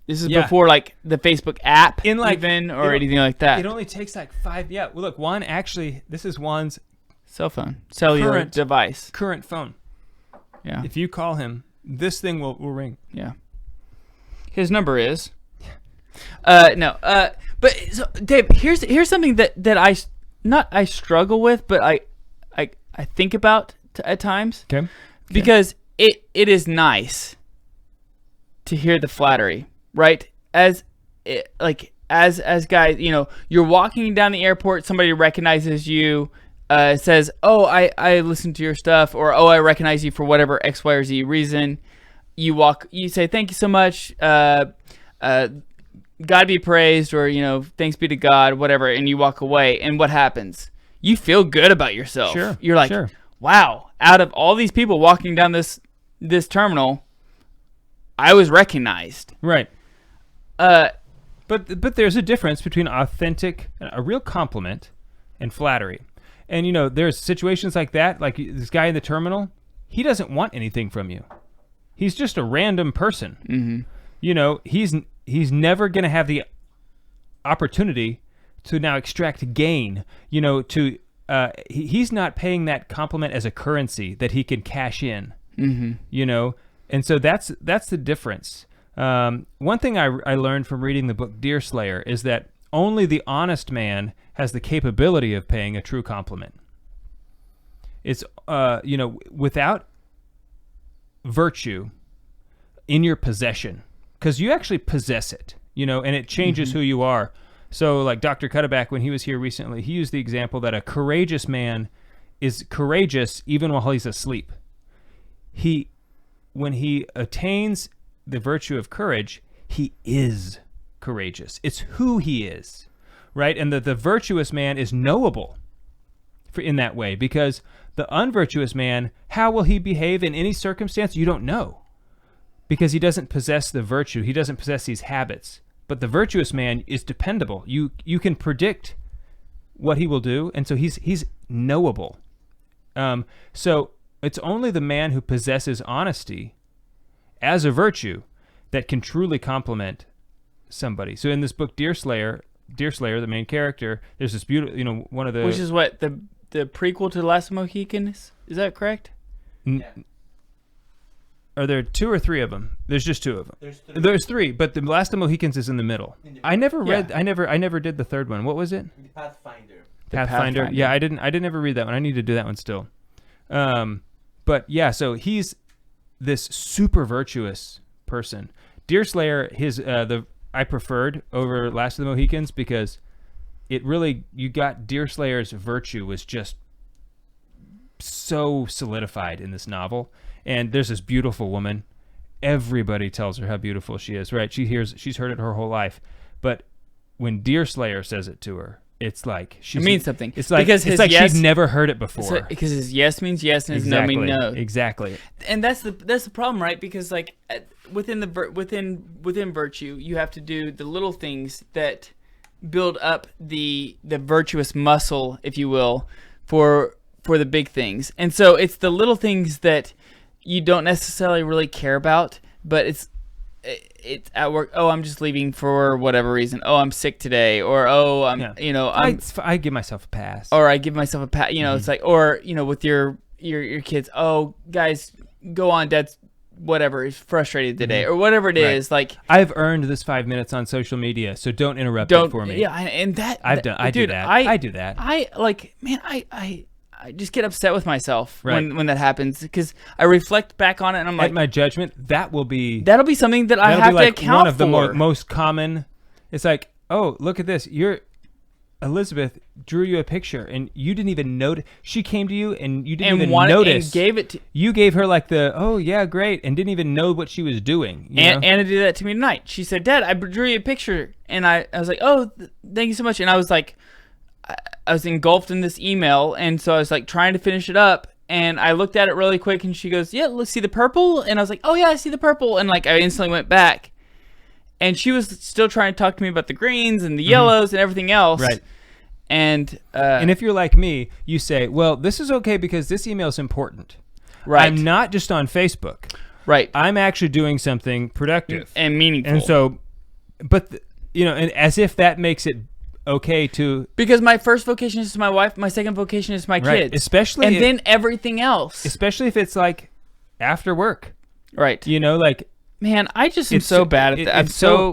This is before like the Facebook app or anything like that. It only takes like 5. Yeah. Well, look, Juan actually, this is Juan's cell phone, cellular device, current phone. Yeah. If you call him, this thing will ring. Yeah. His number is. But so, Dave, here's something that I struggle with, but I think about at times. Okay. Because it is nice to hear the flattery, right? As guys, you're walking down the airport, somebody recognizes you, says, "Oh, I listened to your stuff," or "Oh, I recognize you for whatever X, Y, or Z reason." You say, "Thank you so much, God be praised," or "Thanks be to God," whatever, and you walk away. And what happens? You feel good about yourself. Sure. You're like, wow, out of all these people walking down this terminal, I was recognized. Right. But there's a difference between authentic, a real compliment, and flattery. And there's situations like that, like this guy in the terminal. He doesn't want anything from you. He's just a random person. Mm-hmm. He's never going to have the opportunity to now extract gain. He's not paying that compliment as a currency that he can cash in. Mm-hmm. And so that's the difference. One thing I learned from reading the book Deerslayer is that only the honest man has the capability of paying a true compliment. It's without virtue in your possession, because you actually possess it, and it changes who you are. So like Dr. Cutterback, when he was here recently, he used the example that a courageous man is courageous even while he's asleep. When he attains the virtue of courage, he is courageous. It's who he is, right? And the virtuous man is knowable in that way, because the unvirtuous man, how will he behave in any circumstance? You don't know, because he doesn't possess the virtue. He doesn't possess these habits. But the virtuous man is dependable. You can predict what he will do, and so he's knowable. So it's only the man who possesses honesty as a virtue that can truly complement somebody. So in this book, Deerslayer, the main character, there's this beautiful, one of the... Which is what, the prequel to The Last of the Mohicans? Is that correct? Yeah. Are there 2 or 3 of them? There's just 2 of them. There's 3. There's 3, but The Last of the Mohicans is in the middle. I never read... I never did the third one. What was it? The Pathfinder. Pathfinder. Yeah, I didn't ever read that one. I need to do that one still. But yeah, so he's this super virtuous person. Deerslayer, I preferred over Last of the Mohicans, because it really, you got Deerslayer's virtue was just so solidified in this novel. And there's this beautiful woman. Everybody tells her how beautiful she is, right? She's heard it her whole life. But when Deerslayer says it to her, it's like it means something. It's like yes, she'd never heard it before. Because his yes means yes and his no means no. Exactly. And that's the problem, right? Because like within virtue, you have to do the little things that build up the virtuous muscle, if you will, for the big things. And so it's the little things that you don't necessarily really care about, but it's at work. Oh, I'm just leaving for whatever reason. Oh, I'm sick today, or I give myself a pass. Or I give myself a pass. It's like, or with your kids. Oh, guys, go on. Dad's whatever is frustrated today, or whatever it is. Like, I've earned this 5 minutes on social media, so don't interrupt it for me. Yeah, and that I do that. I do that. I just get upset with myself when that happens, because I reflect back on it and I'm like, at my judgment, that'll be something that I have to account for. One of the most common. It's like, oh, look at this. Elizabeth drew you a picture and you didn't even notice. She came to you and you didn't even notice. And gave it to you. Gave her like oh yeah, great, and didn't even know what she was doing. Anna did that to me tonight. She said, Dad, I drew you a picture, and I was like, oh, thank you so much. And I was like, I was engulfed in this email, and so I was like trying to finish it up, and I looked at it really quick, and she goes, yeah, let's see the purple, and I was like, oh yeah, I see the purple, and like I instantly went back, and she was still trying to talk to me about the greens and the yellows and everything else, right? And if you're like me, you say, well, this is okay because this email is important, right? I'm not just on Facebook, right? I'm actually doing something productive and meaningful, and so, but and as if that makes it okay to, because my first vocation is to my wife, my second vocation is my kids, especially, and then everything else, especially if it's like after work, right? Like, man, I just am so bad at that.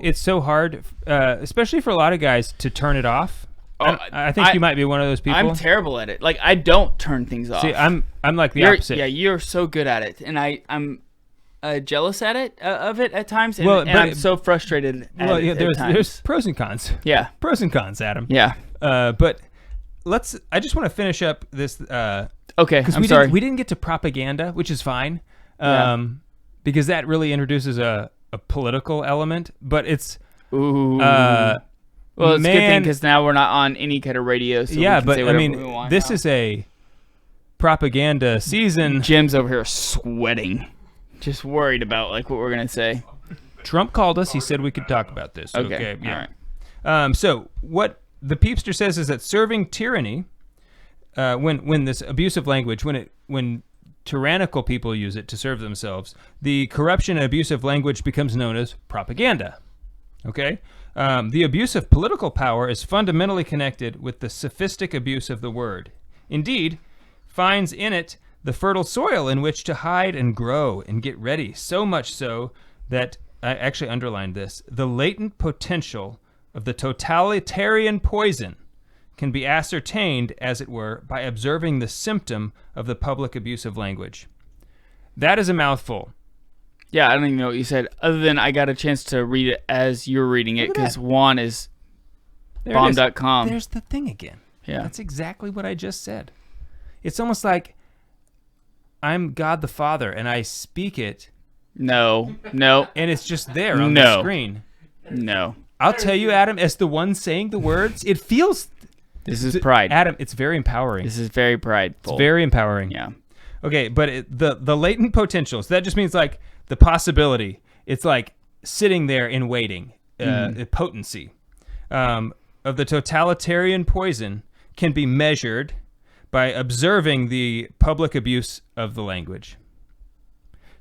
It's so hard, especially for a lot of guys, to turn it off. I think you might be one of those people. I'm terrible at it. Like, I don't turn things off. See, I'm like the opposite. Yeah, you're so good at it, and I'm jealous at it of it at times, and I'm so frustrated. There's pros and cons. Yeah, pros and cons, Adam. Yeah. But I just want to finish up this. Okay, I'm sorry. We didn't get to propaganda, which is fine, because that really introduces a political element. But it's well, it's a good thing because now we're not on any kind of radio. So yeah, we can but say I mean, we want this now. Is a propaganda season. Jim's over here sweating, just worried about like what we're gonna say. Trump called us. He said we could talk about this. Okay. Yeah. All right. So what the Peepster says is that serving tyranny, when this abusive language, when tyrannical people use it to serve themselves, the corruption and abusive language becomes known as propaganda. Okay. The abuse of political power is fundamentally connected with the sophistic abuse of the word. Indeed, finds in it the fertile soil in which to hide and grow and get ready, so much so that, I actually underlined this, the latent potential of the totalitarian poison can be ascertained, as it were, by observing the symptom of the public abuse of language. That is a mouthful. Yeah, I don't even know what you said, other than I got a chance to read it as you're reading it, Look at because that. Juan is There it is. bomb.com. There's the thing again. Yeah. That's exactly what I just said. It's almost like I'm God the Father, and I speak it, No. and it's just there on the No. screen. No. I'll tell you, Adam, as the one saying the words, it feels... This is pride. Adam, it's very empowering. This is very prideful. It's very empowering. Yeah. Okay, but the latent potential, so that just means like the possibility. It's like sitting there and waiting. The potency of the totalitarian poison can be measured by observing the public abuse of the language.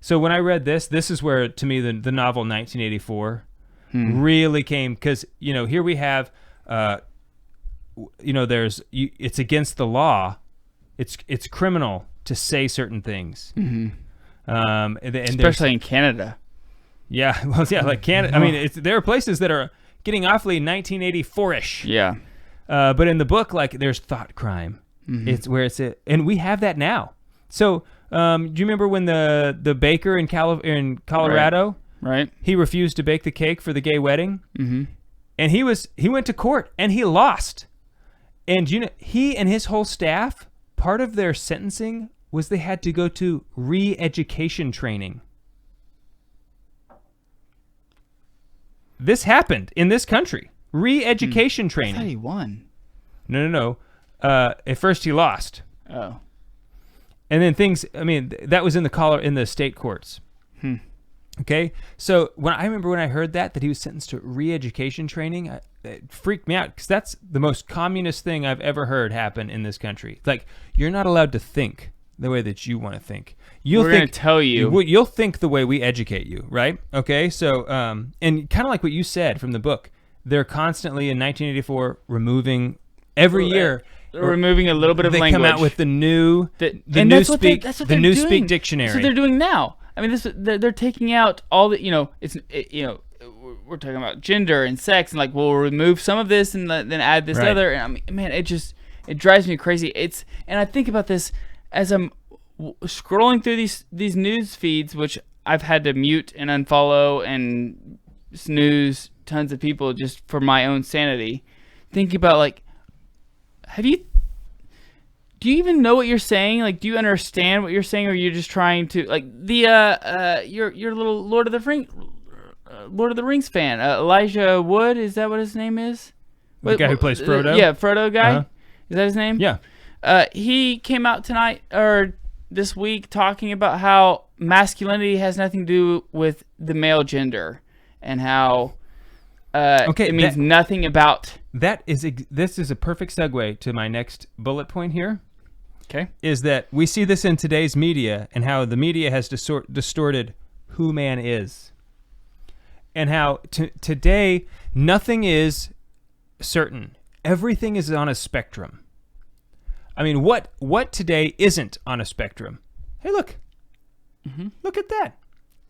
So when I read this is where, to me, the novel 1984 really came, because, here we have, it's against the law. It's criminal to say certain things. And Especially in Canada. Yeah, well, yeah, like Canada. I mean, there are places that are getting awfully 1984-ish. Yeah. But in the book, like, there's thought crime. It's where and we have that now. So, do you remember when the baker in Colorado, Right. he refused to bake the cake for the gay wedding, and he went to court and he lost. And he and his whole staff, part of their sentencing was they had to go to re-education training. This happened in this country. Re-education I training. thought he won. No. At first he lost. Oh. And then that was in the state courts. Okay? So I remember when I heard that he was sentenced to re-education training, it freaked me out, because that's the most communist thing I've ever heard happen in this country. It's like, you're not allowed to think the way that you want to think. We're going to tell you. You'll think the way we educate you, right? Okay? So, and kind of like what you said from the book, they're constantly in 1984 removing every year. They're removing a little bit of they language. come out with the new Newspeak Newspeak dictionary. That's what they're doing now. I mean, they're taking out all the, we're talking about gender and sex, and like, we'll remove some of this and then add this other. And I mean, man, it drives me crazy. And I think about this as I'm scrolling through these news feeds, which I've had to mute and unfollow and snooze tons of people just for my own sanity. Thinking about, like, do you even know what you're saying? Like, do you understand what you're saying, or you're just trying to, like, your little Lord of the Rings fan, Elijah Wood, is that what his name is? The guy who plays Frodo? Yeah, Frodo guy. Uh-huh. Is that his name? Yeah. He came out tonight or this week talking about how masculinity has nothing to do with the male gender, and how it means nothing about. This is a perfect segue to my next bullet point here. Okay. Is that we see this in today's media, and how the media has distorted who man is. And how today nothing is certain. Everything is on a spectrum. I mean, what today isn't on a spectrum? Hey, look. Look at that.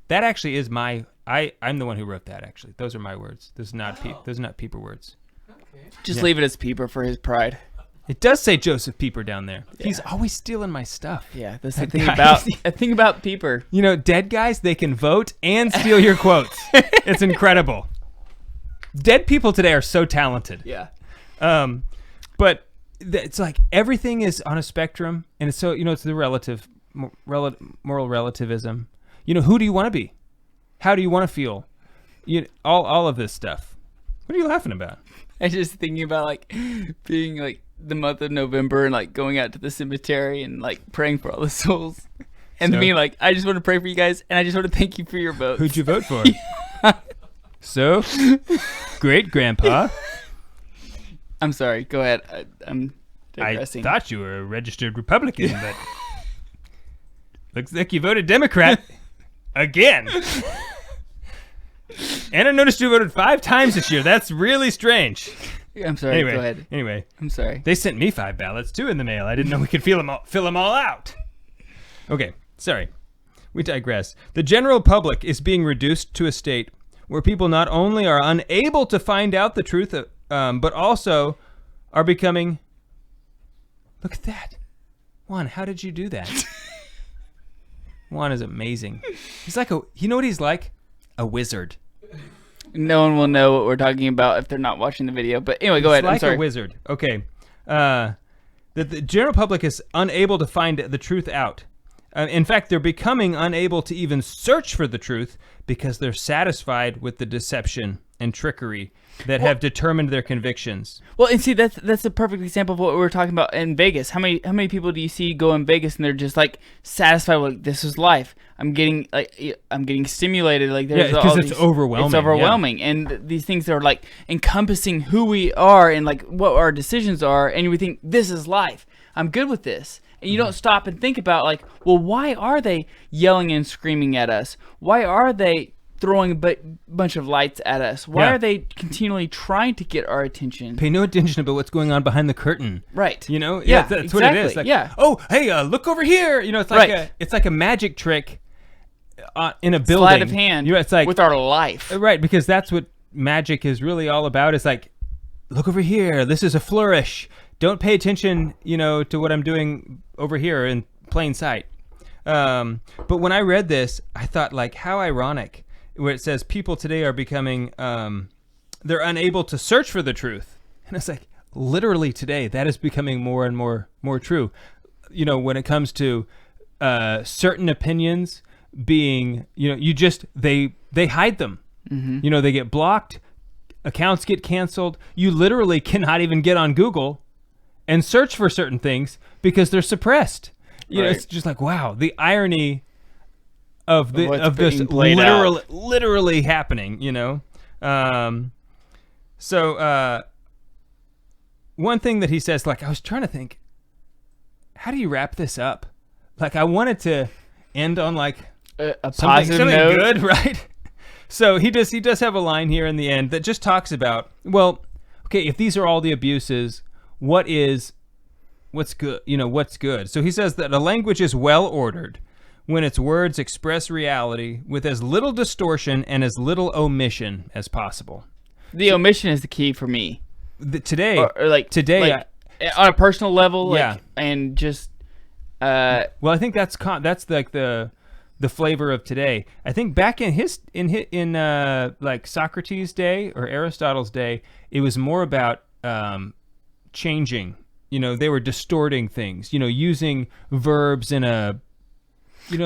That actually is I'm the one who wrote that, actually. Those are my words. Those are not Pieper words. Just leave it as Pieper for his pride. It does say Joseph Pieper down there. Yeah. He's always stealing my stuff. Yeah, that's the thing about Pieper. Dead guys, they can vote and steal your quotes. It's incredible. Dead people today are so talented. Yeah. But it's like everything is on a spectrum, and it's so, it's the moral relativism. Who do you want to be? How do you want to feel? All of this stuff. What are you laughing about? I was just thinking about, like, being, like, the month of November and, like, going out to the cemetery and, like, praying for all the souls. And being like, I just want to pray for you guys, and I just want to thank you for your votes. Who'd you vote for? So, great grandpa. I'm sorry. Go ahead. I'm digressing. I thought you were a registered Republican, but looks like you voted Democrat again. And I noticed you voted 5 times this year. That's really strange. I'm sorry. Anyway, go ahead. Anyway. I'm sorry. They sent me 5 ballots, too, in the mail. I didn't know we could fill them all out. Okay, sorry. We digress. The general public is being reduced to a state where people not only are unable to find out the truth, but also are becoming... Look at that. Juan, how did you do that? Juan is amazing. He's like you know what he's like? A wizard. No one will know what we're talking about if they're not watching the video. But anyway, go ahead. Like I'm sorry. a wizard. Okay. The general public is unable to find the truth out. In fact, they're becoming unable to even search for the truth because they're satisfied with the deception and trickery that have determined their convictions. Well, and see, that's a perfect example of what we were talking about in Vegas. How many people do you see go in Vegas and they're just like satisfied with this is life? I'm getting stimulated. Like there's because it's overwhelming. It's overwhelming, and these things are like encompassing who we are and like what our decisions are, and we think this is life. I'm good with this. And you don't stop and think about like, well, why are they yelling and screaming at us? Why are they throwing a bunch of lights at us? Why are they continually trying to get our attention? Pay no attention about what's going on behind the curtain. Right. You know? Yeah, that's exactly. what it is. Like, oh, hey, look over here. You know, it's like it's like a magic trick in a building. Sleight of hand. It's like with our life. Right, because that's what magic is really all about. It's like, look over here. This is a flourish. Don't pay attention, to what I'm doing over here in plain sight. But when I read this, I thought, like, how ironic, where it says people today are becoming, they're unable to search for the truth. And it's like, literally today, that is becoming more and more true. When it comes to certain opinions being, they hide them. Mm-hmm. They get blocked, accounts get canceled. You literally cannot even get on Google and search for certain things because they're suppressed. It's just like, wow, the irony of this literally happening. So one thing that he says, like, I was trying to think, how do you wrap this up? Like, I wanted to end on like a something positive note. Good, right? So he does have a line here in the end that just talks about, well, okay, if these are all the abuses, what's good? What's good? So he says that a language is well ordered when its words express reality with as little distortion and as little omission as possible. The omission is the key for me. Today, on a personal level, and just. Well, I think that's like the flavor of today. I think back in like Socrates' day or Aristotle's day, it was more about changing. They were distorting things. Using verbs in a in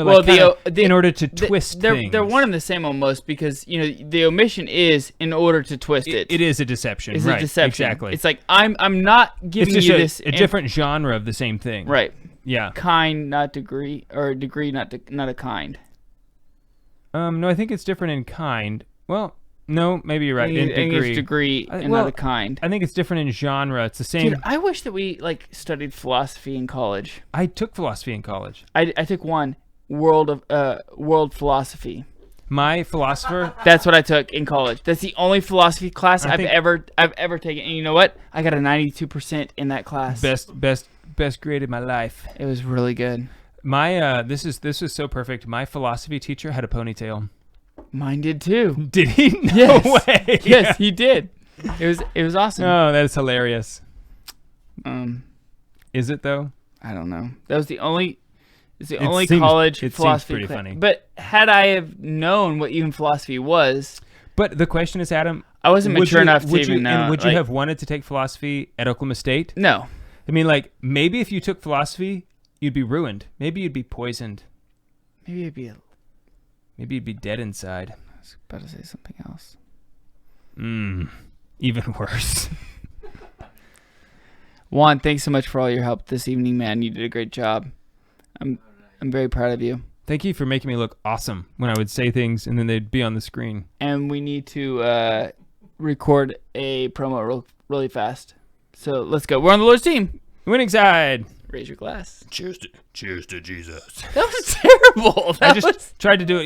order to twist things. They're one and the same almost because the omission is in order to twist it. It is a deception. It's right, a deception. Exactly. It's like I'm not giving you this a different genre of the same thing. Right. Yeah. Kind, not degree, or degree, not a kind. No, I think it's different in kind. Well, no, maybe you're right. In degree. It's degree and not a kind. I think it's different in genre. It's the same. Dude, I wish that we studied philosophy in college. I took philosophy in college. I took one world philosophy. My philosopher. That's what I took in college. That's the only philosophy class I've ever taken. And you know what? I got a 92% in that class. Best grade in my life. It was really good. My this is so perfect. My philosophy teacher had a ponytail. Mine did too. Did he? No yes. way. Yes, he did. It was awesome. Oh, that is hilarious. Is it though? I don't know. That was the only. It's the only college philosophy. Seems pretty funny. But had I have known what even philosophy was. But the question is, Adam. I wasn't mature enough to even know. And would you have wanted to take philosophy at Oklahoma State? No. I mean, like, maybe if you took philosophy, you'd be ruined. Maybe you'd be poisoned. Maybe you'd be dead inside. I was about to say something else. Even worse. Juan, thanks so much for all your help this evening, man. You did a great job. I'm very proud of you. Thank you for making me look awesome when I would say things and then they'd be on the screen. And we need to record a promo really fast. So let's go. We're on the Lord's team. Winning side. Raise your glass. Cheers to Jesus. That was terrible. I just tried to do it.